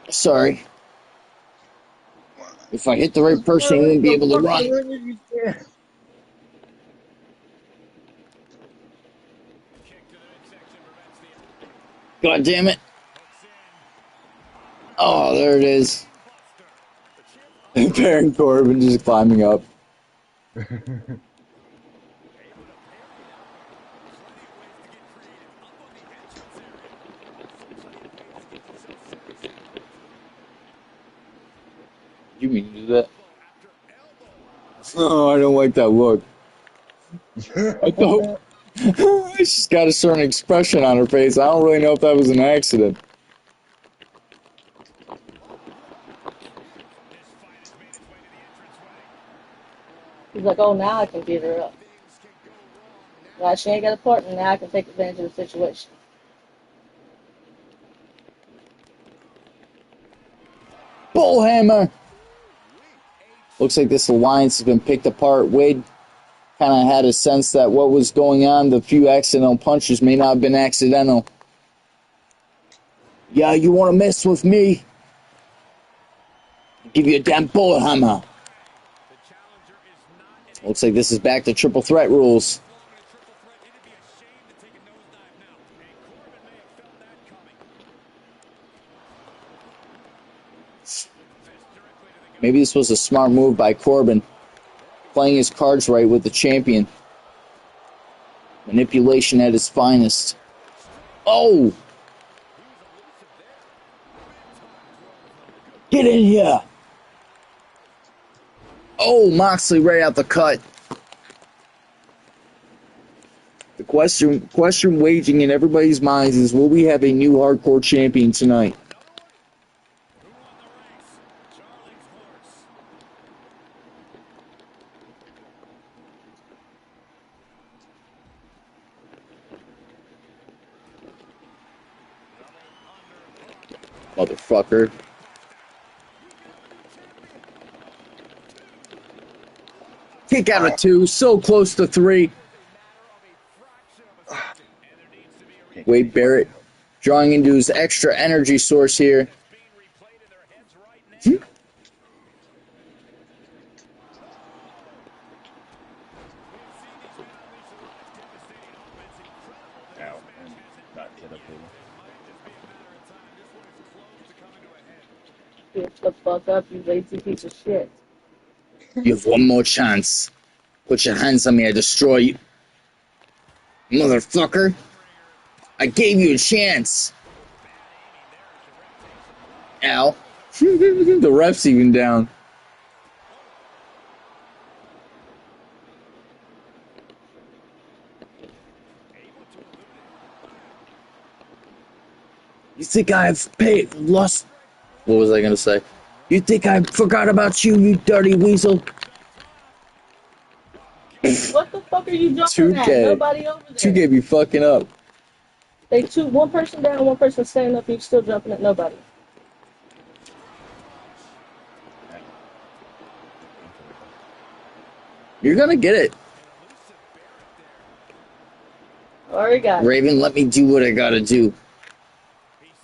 Sorry. If I hit the right person, I won't be able to run. God damn it. Oh, there it is. Baron Corbin just climbing up. You mean to do that? Oh, I don't like that look. I thought she's got a certain expression on her face. I don't really know if that was an accident. He's like, oh, now I can beat her up. Well, she ain't got a partner, now I can take advantage of the situation. Bullhammer! Looks like this alliance has been picked apart. Wade kind of had a sense that what was going on, the few accidental punches may not have been accidental. Yeah, you want to mess with me? I'll give you a damn bullhammer. Looks like this is back to triple threat rules. Maybe this was a smart move by Corbin. Playing his cards right with the champion. Manipulation at its finest. Oh! Get in here! Oh, Moxley right out the cut. The question waging in everybody's minds is, will we have a new hardcore champion tonight? Motherfucker. Kick out of 2, so close to 3. Wade Barrett drawing into his extra energy source here. Get the fuck up, you lazy piece of shit. You have one more chance. Put your hands on me, I destroy you. Motherfucker. I gave you a chance. Ow. The ref's even down. You think I've lost... What was I going to say? You think I forgot about you, you dirty weasel? What the fuck are you jumping at? Nobody over there. 2K be fucking up. They one person down, one person standing up, you're still jumping at nobody. You're gonna get it. Already got it. Raven, let me do what I gotta do.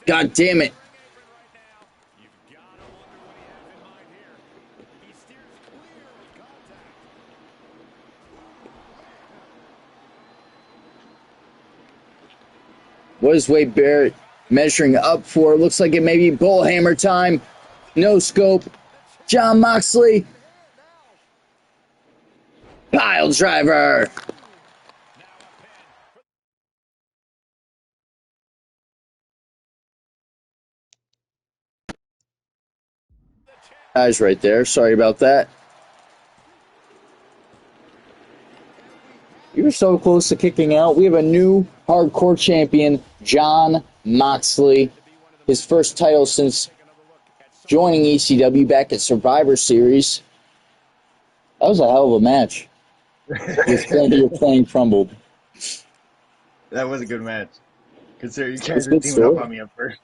God damn it. What is Wade Barrett measuring up for? Looks like it may be bullhammer time. No scope. Jon Moxley. Pile driver. Guys right there. Sorry about that. You were so close to kicking out. We have a new hardcore champion, Jon Moxley. His first title since joining ECW back at Survivor Series. That was a hell of a match. Your plane crumbled. That was a good match. Consider you guys were teaming up on me at first.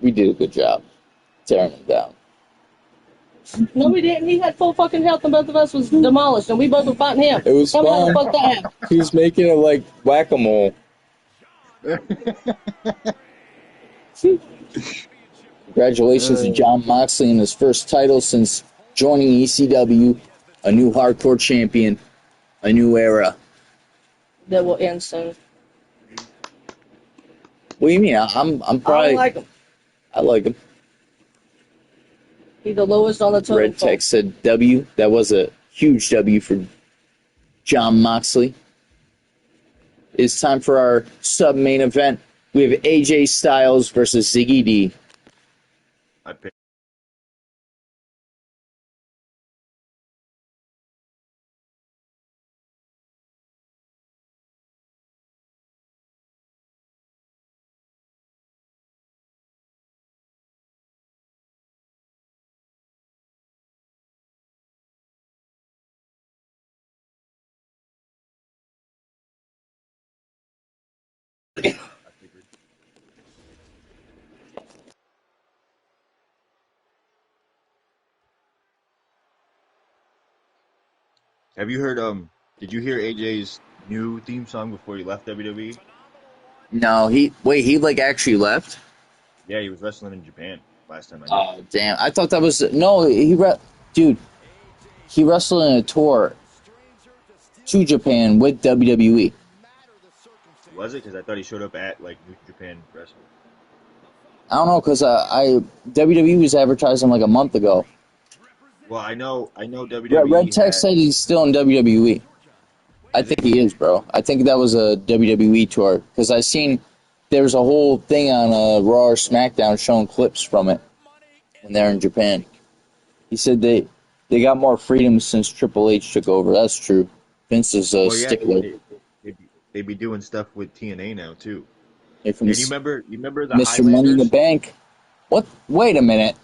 We did a good job tearing him down. No, we didn't. He had full fucking health, and both of us was demolished, and we both were fighting him. It was Tell fun. me how the fuck that happened. He was making it like whack-a-mole. Congratulations to Jon Moxley in his first title since joining ECW. A new hardcore champion. A new era. That will end soon. What do you mean? I'm probably... I like him. I like him. He's the lowest on the totem Red Tech said W. That was a huge W for Jon Moxley. It's time for our sub-main event. We have AJ Styles versus Ziggy D. I picked. Have you heard did you hear AJ's new theme song before he left WWE? No, he like actually left? Yeah, he was wrestling in Japan last time I knew. Oh, damn. I thought that was no, dude, he wrestled in a tour to Japan with WWE. Was it? Because I thought he showed up at like New Japan Wrestling. I don't know, because WWE was advertising like a month ago. Well, I know WWE. Red Tech said he's still in WWE. I think he is, bro. I think that was a WWE tour, because I seen there was a whole thing on Raw or SmackDown showing clips from it when they're in Japan. He said they got more freedom since Triple H took over. That's true. Vince is a stickler. They be doing stuff with TNA now too. And you remember the Mr. Highlanders? Money in the Bank? What? Wait a minute.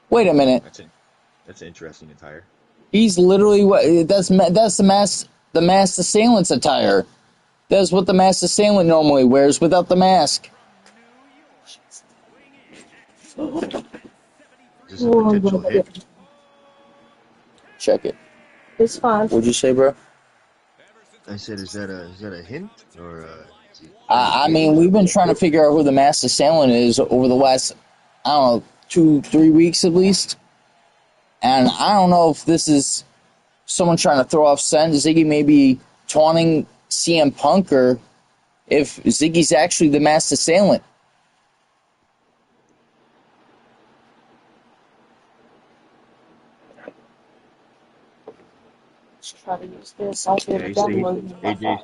That's an interesting attire. He's literally that's the masked assailant's attire. That's what the masked assailant normally wears without the mask. Is this a potential hit? Check it. It's fine. What'd you say, bro? I said, is that a hint or I mean, we've been trying to figure out who the masked assailant is over the last, I don't know, 2-3 weeks at least. And I don't know if this is someone trying to throw off scent, Ziggy maybe taunting CM Punk, or if Ziggy's actually the masked assailant. Let's try to use this. I'll be able to download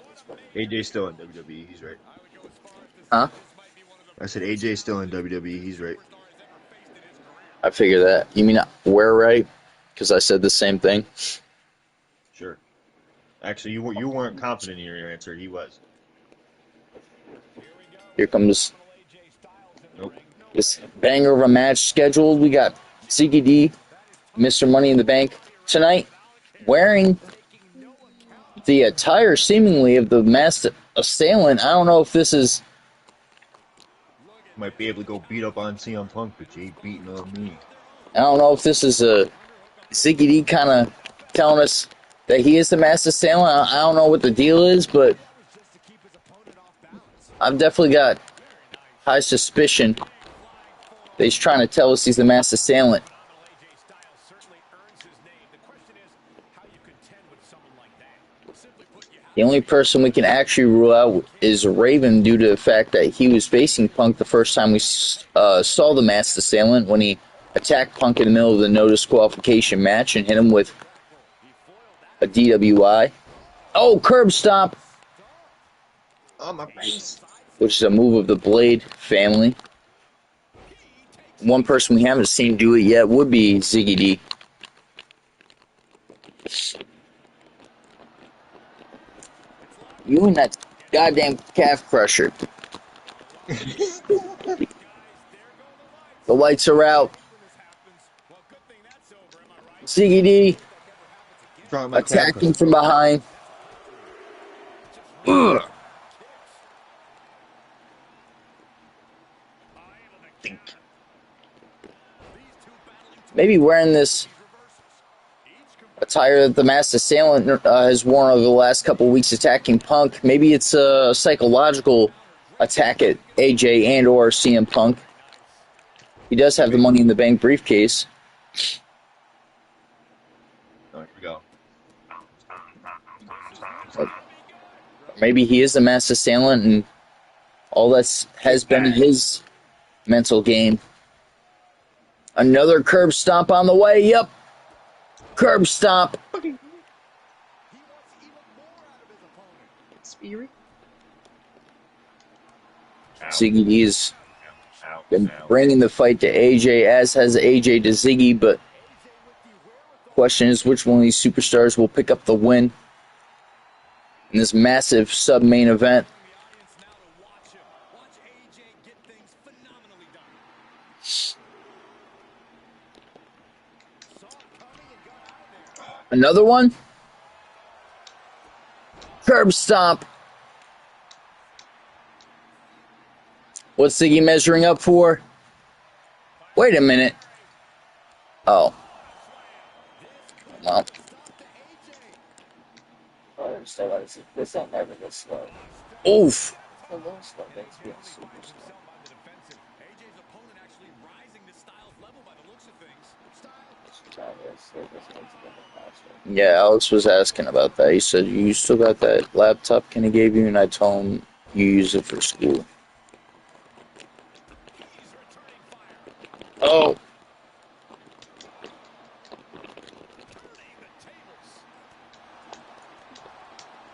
AJ's still in WWE. He's right. Huh? I said AJ's still in WWE. He's right. I figure that. You mean we're right? Because I said the same thing. Sure. Actually, you weren't confident in your answer. He was. Here comes Nope. this banger of a match scheduled. We got Ziggy D, Mr. Money in the Bank, tonight, wearing the attire seemingly of the masked assailant. I don't know if this is... Might be able to go beat up on CM Punk, but you ain't beating on me. I don't know if this is a Ziggy D kind of telling us that he is the masked assailant. I don't know what the deal is, but I've definitely got high suspicion that he's trying to tell us he's the masked assailant. The only person we can actually rule out is Raven, due to the fact that he was facing Punk the first time we saw the masked assailant, when he attacked Punk in the middle of the no disqualification match and hit him with a DWI. Oh, curb stomp! Oh, my face. Which is a move of the Blade family. One person we haven't seen do it yet would be Ziggy D. You and that goddamn calf crusher. The lights are out. Ziggy D attacking from behind. Ugh. Maybe wearing this attire that the masked assailant has worn over the last couple of weeks attacking Punk, maybe it's a psychological attack at AJ and or CM Punk. He does have the Money in the Bank briefcase. Oh, here we go. Maybe he is the masked assailant and all that has been his mental game. Another curb stomp on the way. Yep. Curb stomp. Ziggy D's been bringing the fight to AJ, as has AJ to Ziggy, but question is which one of these superstars will pick up the win in this massive sub-main event. Another one. Curb stomp. What's Ziggy measuring up for? Wait a minute. Oh. Well. This ain't never this slow. Oof. The little slow makes me super slow. Yeah, Alex was asking about that. He said, you still got that laptop Kenny gave you? And I told him you use it for school. Oh.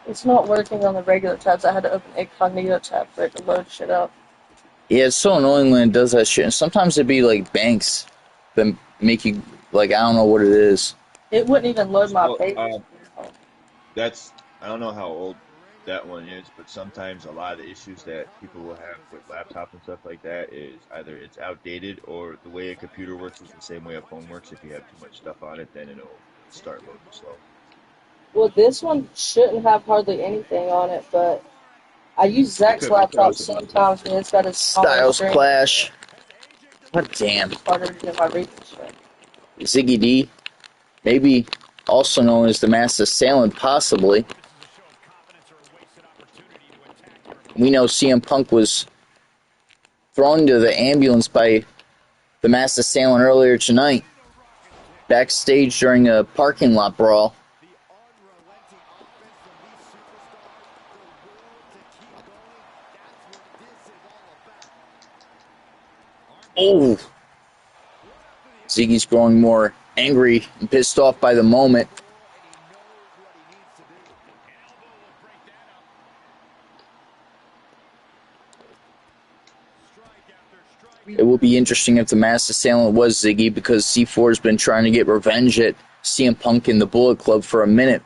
It's not working on the regular tabs. I had to open Incognito tab for it to load shit up. Yeah, it's so annoying when it does that shit. And sometimes it'd be like banks that make you, like, I don't know what it is. It wouldn't even load my page. I don't know how old that one is, but sometimes a lot of the issues that people will have with laptops and stuff like that is either it's outdated or the way a computer works is the same way a phone works. If you have too much stuff on it, then it'll start loading slow. Well, this one shouldn't have hardly anything on it, but I use Zach's laptop sometimes when it's got a Styles Clash. God damn. Ziggy D, maybe also known as the masked assailant, possibly. We know CM Punk was thrown into the ambulance by the masked assailant earlier tonight, backstage during a parking lot brawl. Oh, Ziggy's growing more angry and pissed off by the moment. It will be interesting if the masked assailant was Ziggy, because C4 has been trying to get revenge at CM Punk and the Bullet Club for a minute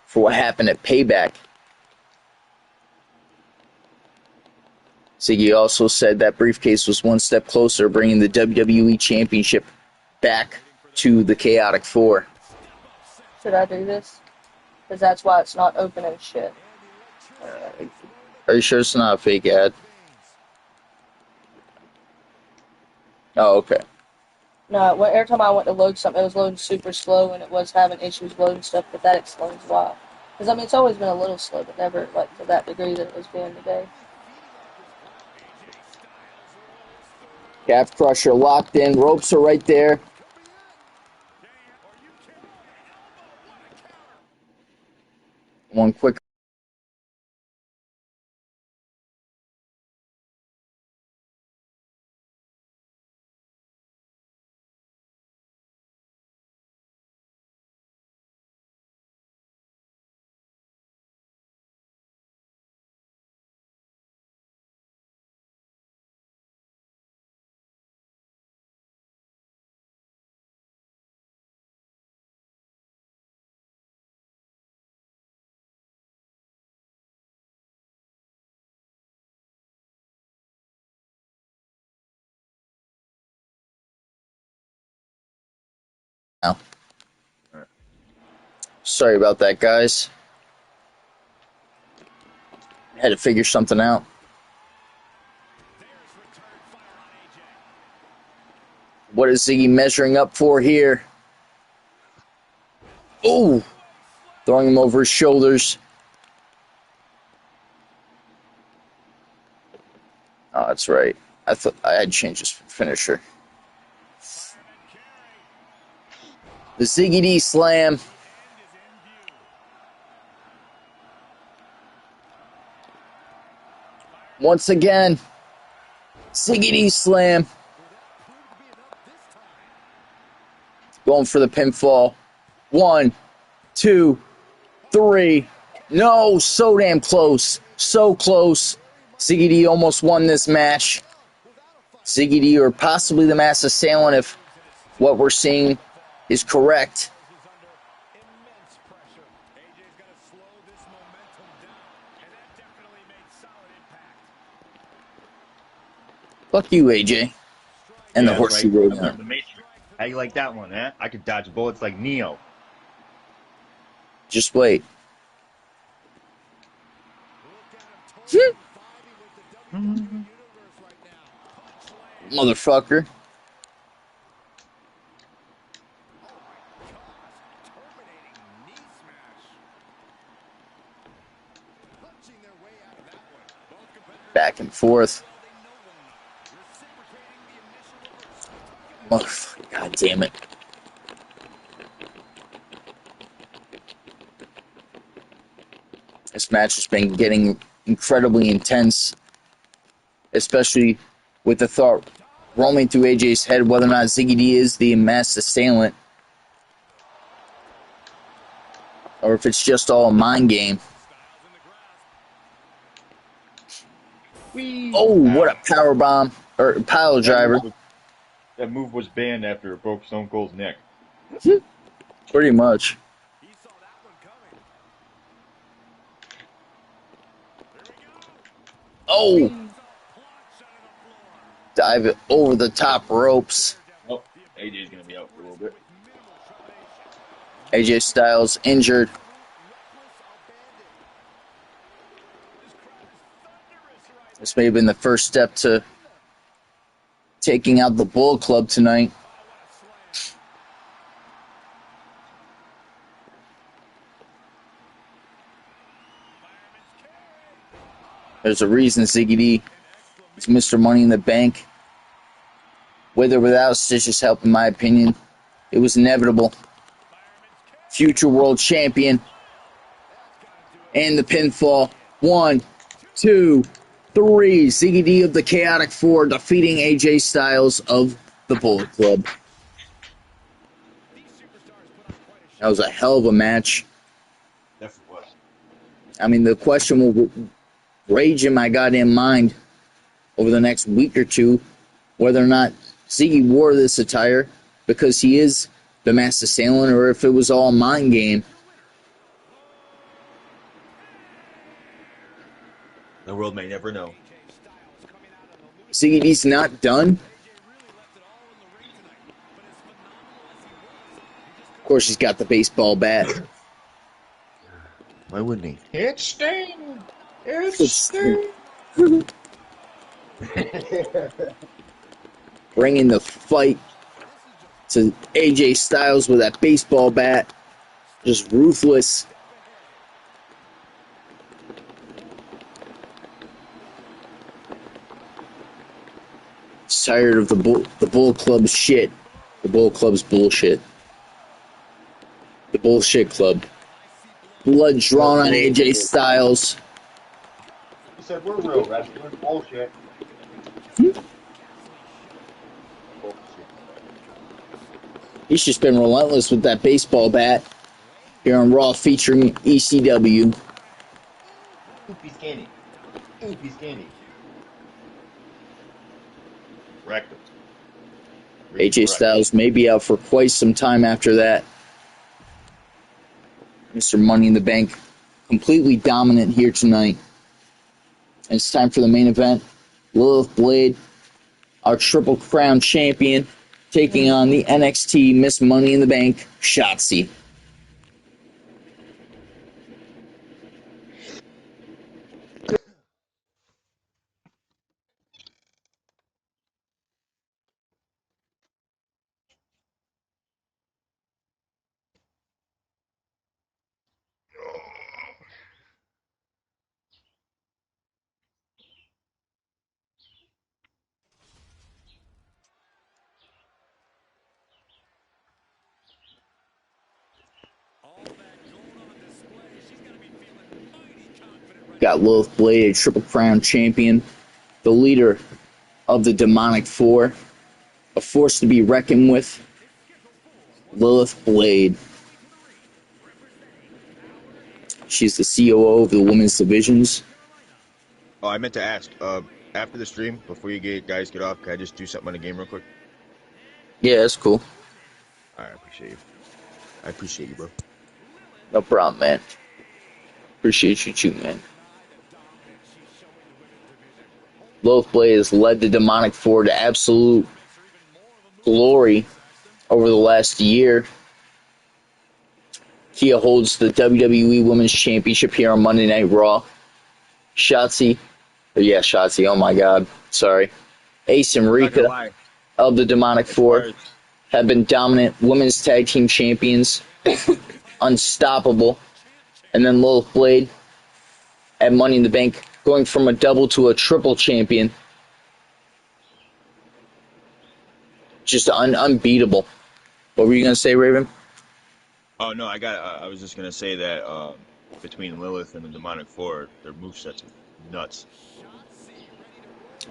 for what happened at Payback. Ziggy also said that briefcase was one step closer to bringing the WWE Championship back to the Chaotic Four. Should I do this? Because that's why it's not open and shit. Are you sure it's not a fake ad? Oh, okay. No, every time I went to load something, it was loading super slow, and it was having issues loading stuff, but that explains why. Because, I mean, it's always been a little slow, but never, like, to that degree that it was being today. Calf crusher locked in. Ropes are right there. One quick. Now. Sorry about that, guys. Had to figure something out. What is Ziggy measuring up for here? Oh! Throwing him over his shoulders. Oh, that's right. I thought I had changed his finisher. The Ziggy D Slam. Once again, Ziggy D Slam. Going for the pinfall. 1, 2, 3. No, so damn close. So close. Ziggy D almost won this match. Ziggy D, or possibly the masked assailant, if what we're seeing is correct. Fuck you, AJ. And the horseshoe road. The Matrix. How you like that one, eh? I could dodge bullets like Neo. Just wait. Motherfucker. Back and forth. Motherfucker. God damn it. This match has been getting incredibly intense, especially with the thought roaming through AJ's head whether or not Ziggy D is the masked assailant, or if it's just all a mind game. Whee! Oh, what a power bomb, or pile driver. That move was banned after it broke Stone Cold's neck. Pretty much. Oh! Dive it over the top ropes. Oh, AJ's going to be out for a little bit. AJ Styles injured. This may have been the first step to taking out the Bullet Club tonight. There's a reason Ziggy D is Mr. Money in the Bank. With or without Stitch's help, in my opinion, it was inevitable. Future world champion. And the pinfall. 1, 2, 3. Ziggy D of the Chaotic Four defeating AJ Styles of the Bullet Club. That was a hell of a match. Definitely was. I mean, the question will rage in my goddamn mind over the next week or two whether or not Ziggy wore this attire because he is the Masked Assailant or if it was all a mind game. The world may never know. Ziggy D's not done. Of course, he's got the baseball bat. Why wouldn't he? It's Sting! It's Sting! Bringing the fight to AJ Styles with that baseball bat. Just ruthless. Tired of the Bull Club's shit. The Bull Club's bullshit. The Bullshit Club. Blood drawn on AJ Styles. He said we're real wrestlers. Bullshit. He's just been relentless with that baseball bat here on Raw featuring ECW. Oopie skinny. Oopie skinny. Wrecked him. AJ Styles may be out for quite some time after that. Mr. Money in the Bank completely dominant here tonight. And it's time for the main event. Lilith Blade, our Triple Crown champion, taking on the NXT Miss Money in the Bank, Shotzi. Got Lilith Blade, a Triple Crown champion, the leader of the Demonic Four, a force to be reckoned with, Lilith Blade. She's the COO of the women's divisions. Oh, I meant to ask, after the stream, before you guys get off, can I just do something on the game real quick? Yeah, that's cool. Alright, I appreciate you. I appreciate you, bro. No problem, man. Appreciate you too, man. Lilith Blade has led the Demonic Four to absolute glory over the last year. Kia holds the WWE Women's Championship here on Monday Night Raw. Shotzi, oh my god, sorry. Ace and Rika of the Demonic Four have been dominant women's tag team champions. Unstoppable. And then Lilith Blade at Money in the Bank going from a double to a triple champion. Just unbeatable. What were you going to say, Raven? Oh, no, I was just going to say that between Lilith and the Demonic Four, their movesets are nuts.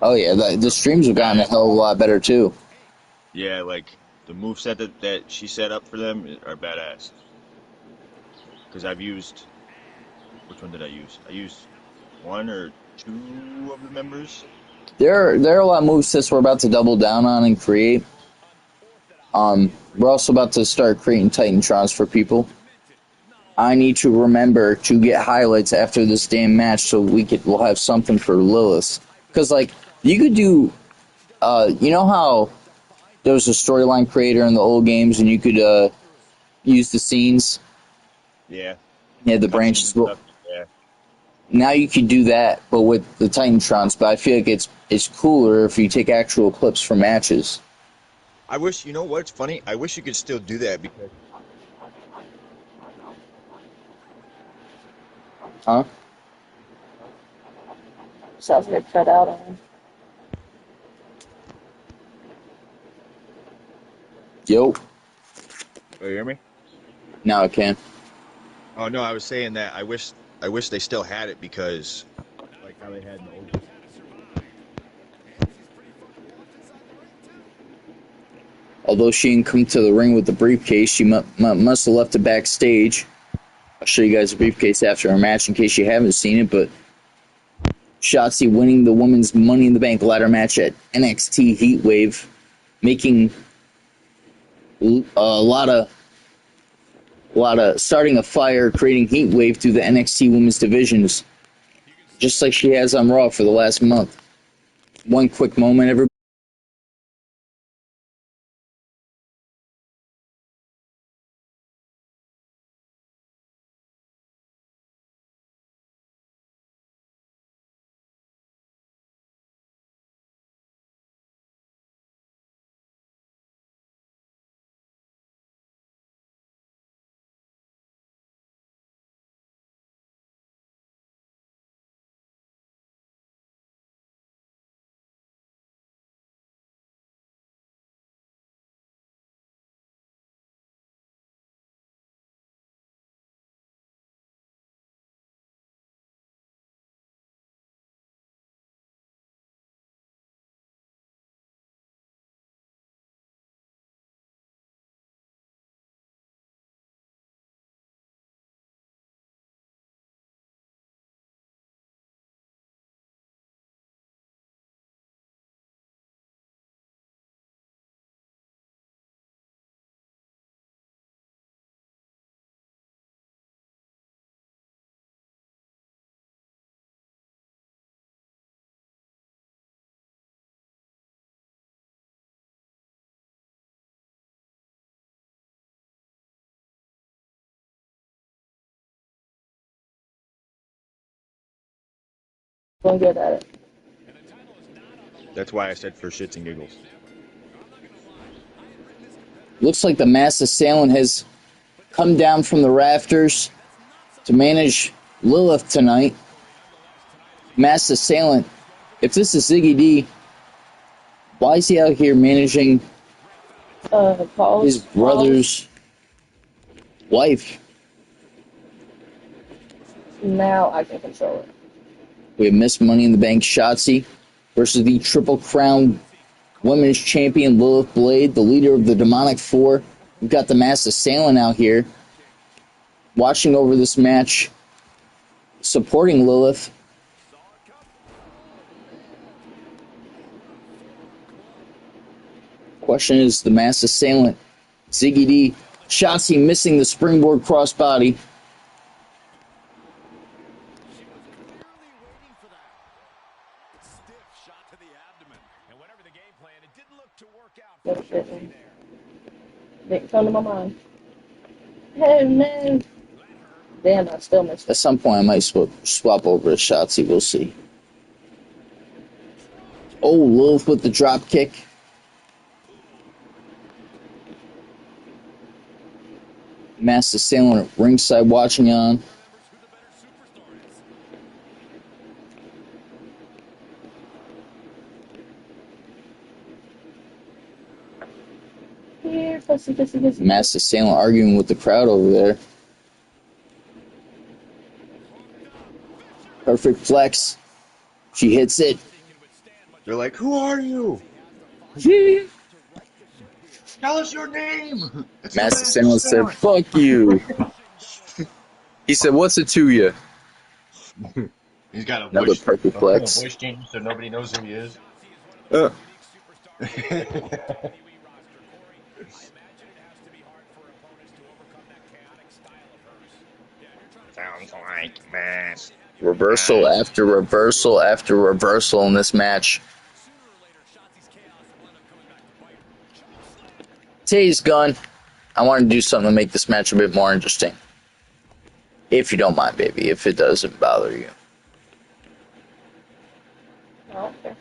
Oh, yeah, the streams have gotten a hell of a lot better, too. Yeah, like, the moveset that she set up for them are badass. Because I've used... Which one did I use? I used one or two of the members. There are a lot of movesets we're about to double down on and create. We're also about to start creating Titantrons for people. I need to remember to get highlights after this damn match so we'll have something for Lilith. Because, like, you could do... you know how there was a storyline creator in the old games and you could use the scenes? Yeah. Yeah, the branches. Yeah. Now you could do that, but with the Titantrons. But I feel like it's cooler if you take actual clips from matches. I wish, you know what's funny? I wish you could still do that because... Huh? Sounds like cut out on him. Yo. Oh, you hear me? Now I can. Oh no, I was saying that I wish they still had it because like how they had in the old. Although she didn't come to the ring with the briefcase, she must have left it backstage. I'll show you guys the briefcase after our match in case you haven't seen it, but Shotzi winning the women's Money in the Bank ladder match at NXT Heatwave, making a lot of starting a fire, creating Heatwave through the NXT women's divisions, just like she has on Raw for the last month. One quick moment, everybody. I'm good at it. That's why I said for shits and giggles. Looks like the mass assailant has come down from the rafters to manage Lilith tonight. Mass assailant. If this is Ziggy D, why is he out here managing his brother's wife? Now I can control it. We have Miss Money in the Bank Shotzi versus the Triple Crown Women's Champion Lilith Blade, the leader of the Demonic Four. We've got the Mass Assailant out here watching over this match, supporting Lilith. Question is the Mass Assailant, Ziggy D, Shotzi missing the springboard crossbody. Didn't come to my mind. Oh no! Damn, I still missed it. At some point I might swap over to Shotzi, we'll see. Oh, Lilith with the drop kick. Mass Assailant at ringside watching on. Here, pussy, pussy, pussy. Mass Assailant arguing with the crowd over there. Perfect flex. She hits it. They're like, "Who are you? Tell us your name." Mass Assailant said, "Fuck you." He said, "What's it to you?" He's got Another perfect flex. voice change so nobody knows who he is. Sounds like mass. Reversal after reversal after reversal in this match. Today's gun. I want to do something to make this match a bit more interesting. If you don't mind, baby. If it doesn't bother you. Okay.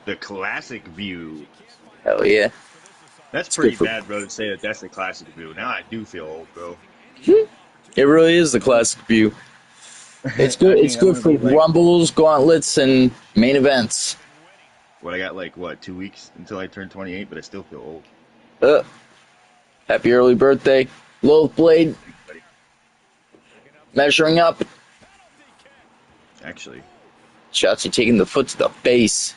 The classic view. Hell yeah. That's It's good pretty for. bad, bro, to say that that's the classic view. Now I do feel old, bro. It really is the classic view. It's good. I It's think I'm good gonna for be like, rumbles, gauntlets, and main events. what I got like 2 weeks until I turn 28, but I still feel old. Uh, Happy early birthday, Lilith Blade. Thanks, buddy. Measuring up. Actually, Shotzi taking the foot to the face.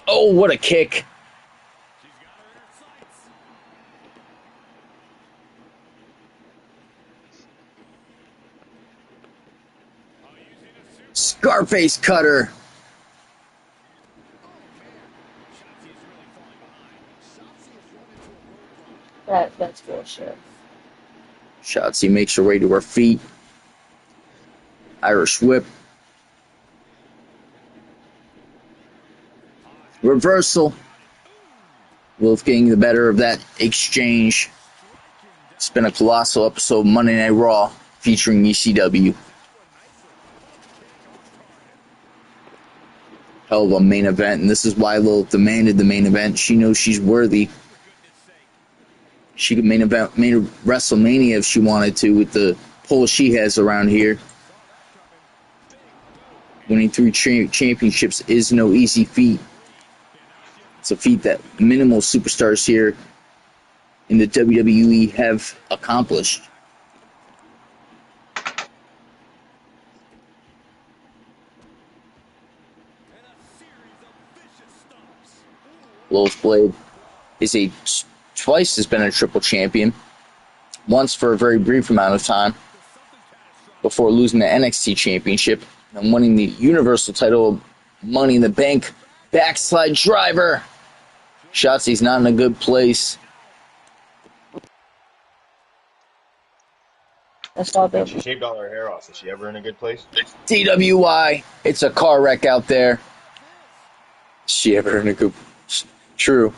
Oh, what a kick. Scarface cutter. That's bullshit. Shotzi makes her way to her feet. Irish whip. Reversal. Wolf getting the better of that exchange. It's been a colossal episode of Monday Night Raw featuring ECW. Hell of a main event, and this is why Lilith demanded the main event. She knows she's worthy. She could main WrestleMania if she wanted to with the pull she has around here. Winning 3 championships is no easy feat. It's a feat that minimal superstars here in the WWE have accomplished. Lilith Blade is twice has been a triple champion. Once for a very brief amount of time before losing the NXT championship and winning the Universal title, Money in the Bank, backslide driver. Shotzi's not in a good place. That's all she that. shaved all her hair off. Is she ever in a good place? DWI, it's a car wreck out there. Is she ever in a good... True.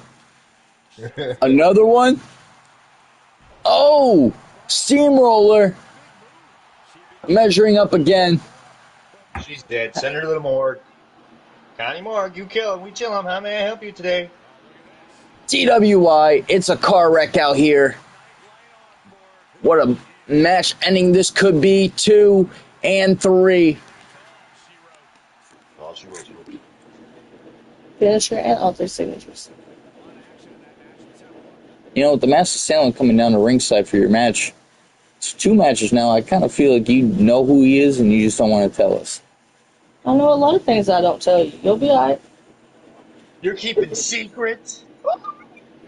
Another one? Oh! Steamroller. Measuring up again. She's dead. Send her to the morgue. Connie Morgue, you kill him. We chill him. How may I help you today? DWI, it's a car wreck out here. What a match ending this could be. 2 and 3. Oh, she will. Finisher and all 3 signatures. You know, with the Master Salem coming down the ringside for your match, it's 2 matches now. I kind of feel like you know who he is and you just don't want to tell us. I know a lot of things I don't tell you. You'll be alright. You're keeping secrets?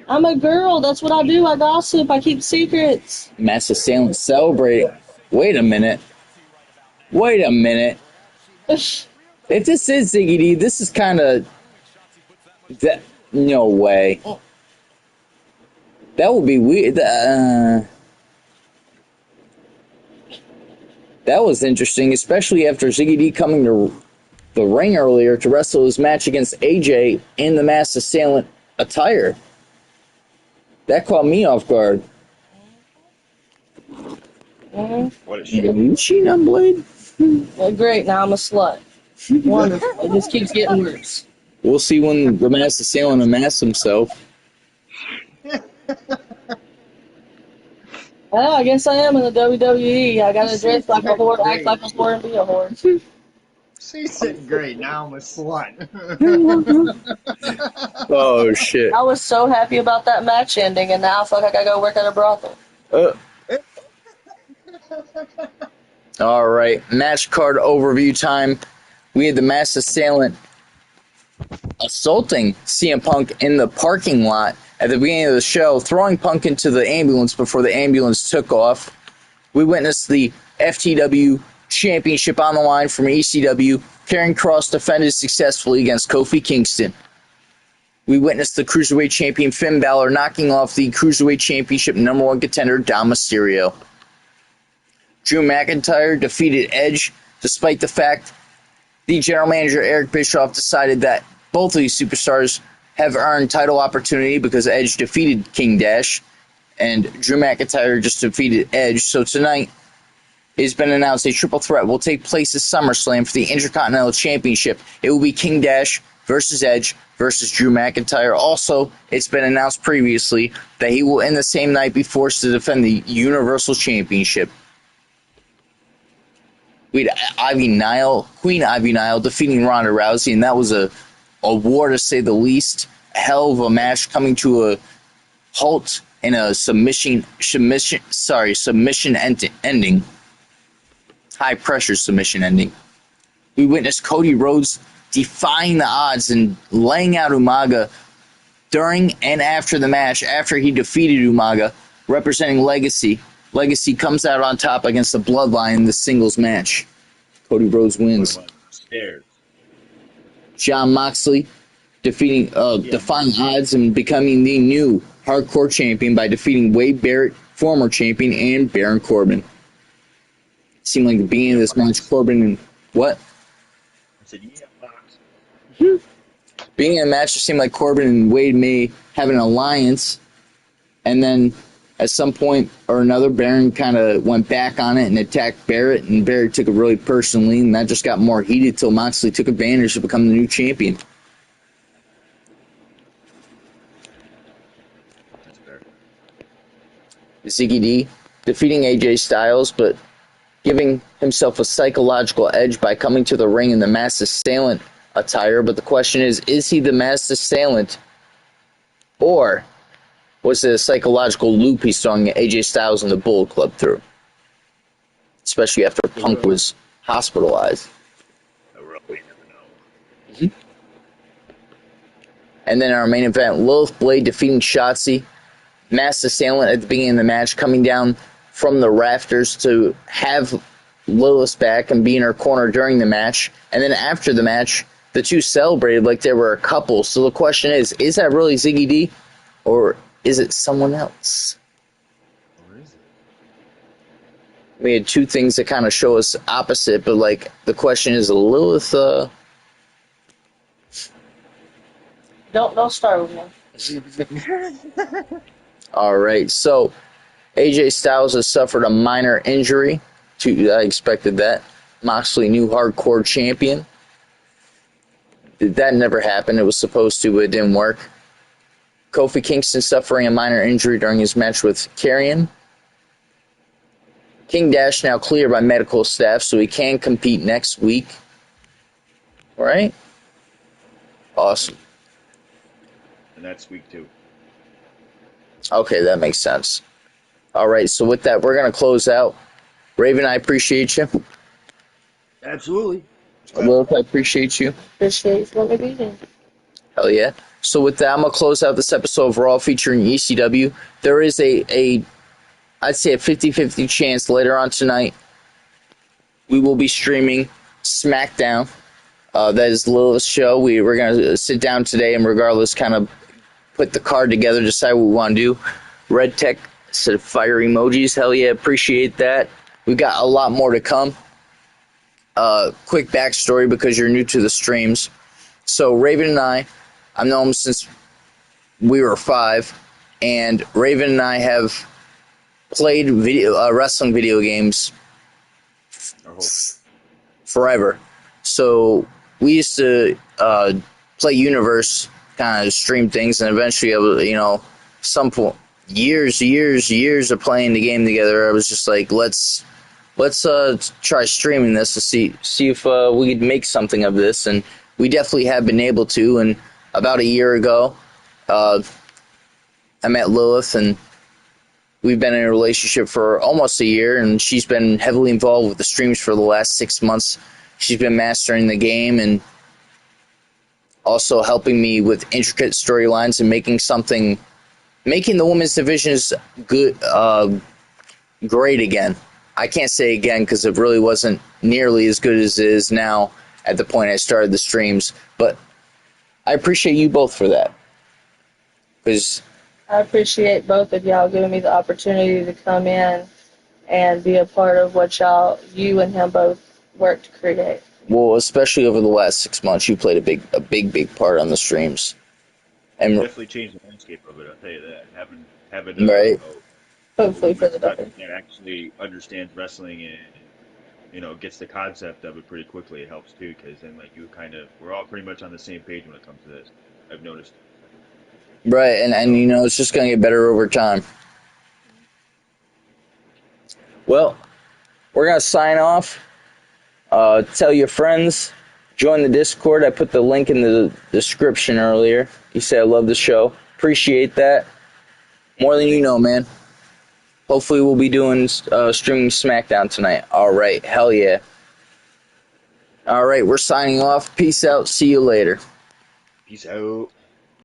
I'm a girl. That's what I do. I gossip. I keep secrets. Master Salem celebrating. Wait a minute. If this is Ziggy D, this is kind of... No way. That would be weird. That was interesting, especially after Ziggy D coming to the ring earlier to wrestle his match against AJ in the Master Salem attire. That caught me off guard. What is she? Is she an Blade? Well, great. Now I'm a slut. Wonderful. It just keeps getting worse. We'll see when the Master Salem unmasks himself. Well, I guess I am in the WWE. I gotta dress like a whore, act like a whore, and be a whore. She said, great, now I'm a slut. Oh, shit. I was so happy about that match ending, and now I feel like I gotta go work at a brothel. All right, match card overview time. We had the Master Salem assaulting CM Punk in the parking lot at the beginning of the show, throwing Punk into the ambulance before the ambulance took off. We witnessed the FTW Championship on the line from ECW. Karrion Kross defended successfully against Kofi Kingston. We witnessed the Cruiserweight Champion Finn Balor knocking off the Cruiserweight Championship #1 contender Dom Mysterio. Drew McIntyre defeated Edge despite the fact the general manager Eric Bischoff decided that both of these superstars have earned title opportunity because Edge defeated King Dash and Drew McIntyre just defeated Edge. So tonight, It has been announced a triple threat will take place at SummerSlam for the Intercontinental Championship. It will be King Dash versus Edge versus Drew McIntyre. Also, it's been announced previously that he will, in the same night, be forced to defend the Universal Championship. We had Queen Ivy Nile defeating Ronda Rousey, and that was a war to say the least. A hell of a match coming to a halt in a submission ending. High pressure submission ending. We witnessed Cody Rhodes defying the odds and laying out Umaga during and after the match. After he defeated Umaga, representing Legacy. Legacy comes out on top against the Bloodline in the singles match. Cody Rhodes wins. Jon Moxley defying odds and becoming the new hardcore champion by defeating Wade Barrett, former champion, and Baron Corbin. It seemed like the beginning of this match, Corbin and what? I said, yeah, Fox. Beginning of the match, it seemed like Corbin and Wade may have an alliance, and then at some point or another, Baron kind of went back on it and attacked Barrett, and Barrett took it really personally, and that just got more heated till Moxley took advantage to become the new champion. That's fair. Ziggy D defeating AJ Styles, but giving himself a psychological edge by coming to the ring in the Masked Assailant attire. But the question is he the Masked Assailant, or was it a psychological loop he's throwing AJ Styles and the Bullet Club through? Especially after Punk was hospitalized. I really never know. Mm-hmm. And then our main event, Lilith Blade defeating Shotzi. Masked Assailant at the beginning of the match, coming down from the rafters to have Lilith back and be in her corner during the match. And then after the match, the two celebrated like they were a couple. So the question is that really Ziggy D? Or is it someone else? Or is it? We had two things that kind of show us opposite, but like the question is, Lilith, Don't start with me. All right, so AJ Styles has suffered a minor injury. I expected that. Moxley, new hardcore champion. That never happened. It was supposed to, but it didn't work. Kofi Kingston suffering a minor injury during his match with Karrion. King Dash now cleared by medical staff, so he can compete next week. All right? Awesome. And that's week 2. Okay, that makes sense. All right, so with that, we're going to close out. Raven, I appreciate you. Absolutely. Lilith, I appreciate you. Appreciate you letting me be here. Hell yeah. So with that, I'm going to close out this episode of Raw featuring ECW. There is I'd say a 50-50 chance later on tonight we will be streaming SmackDown. That is Lilith's show. We're going to sit down today and regardless kind of put the card together, decide what we want to do. Red Tech said fire emojis. Hell yeah, appreciate that. We got a lot more to come. Quick backstory because you're new to the streams. So Raven and I've known him since we were 5, and Raven and I have played wrestling video games forever. So we used to play Universe, kind of stream things, and eventually, some point, years of playing the game together, I was just like, let's try streaming this to see if we could make something of this, and we definitely have been able to. And about a year ago, I met Lilith, and we've been in a relationship for almost a year, and she's been heavily involved with the streams for the last 6 months. She's been mastering the game and also helping me with intricate storylines and making the women's divisions good, great again. I can't say again because it really wasn't nearly as good as it is now at the point I started the streams, but I appreciate you both for that. Because I appreciate both of y'all giving me the opportunity to come in and be a part of what you and him both worked to create. Well, especially over the last 6 months, you played a big part on the streams. And definitely changed the landscape of it, I'll tell you that. Having right. Hopefully for the better. That actually understands wrestling and gets the concept of it pretty quickly, it helps too, because then like we're all pretty much on the same page when it comes to this. I've noticed. Right, and So, it's just gonna get better over time. Well, we're gonna sign off. Tell your friends. Join the Discord. I put the link in the description earlier. You say I love the show. Appreciate that. More than you know, man. Hopefully we'll be doing streaming SmackDown tonight. All right. Hell yeah. All right. We're signing off. Peace out. See you later. peace out.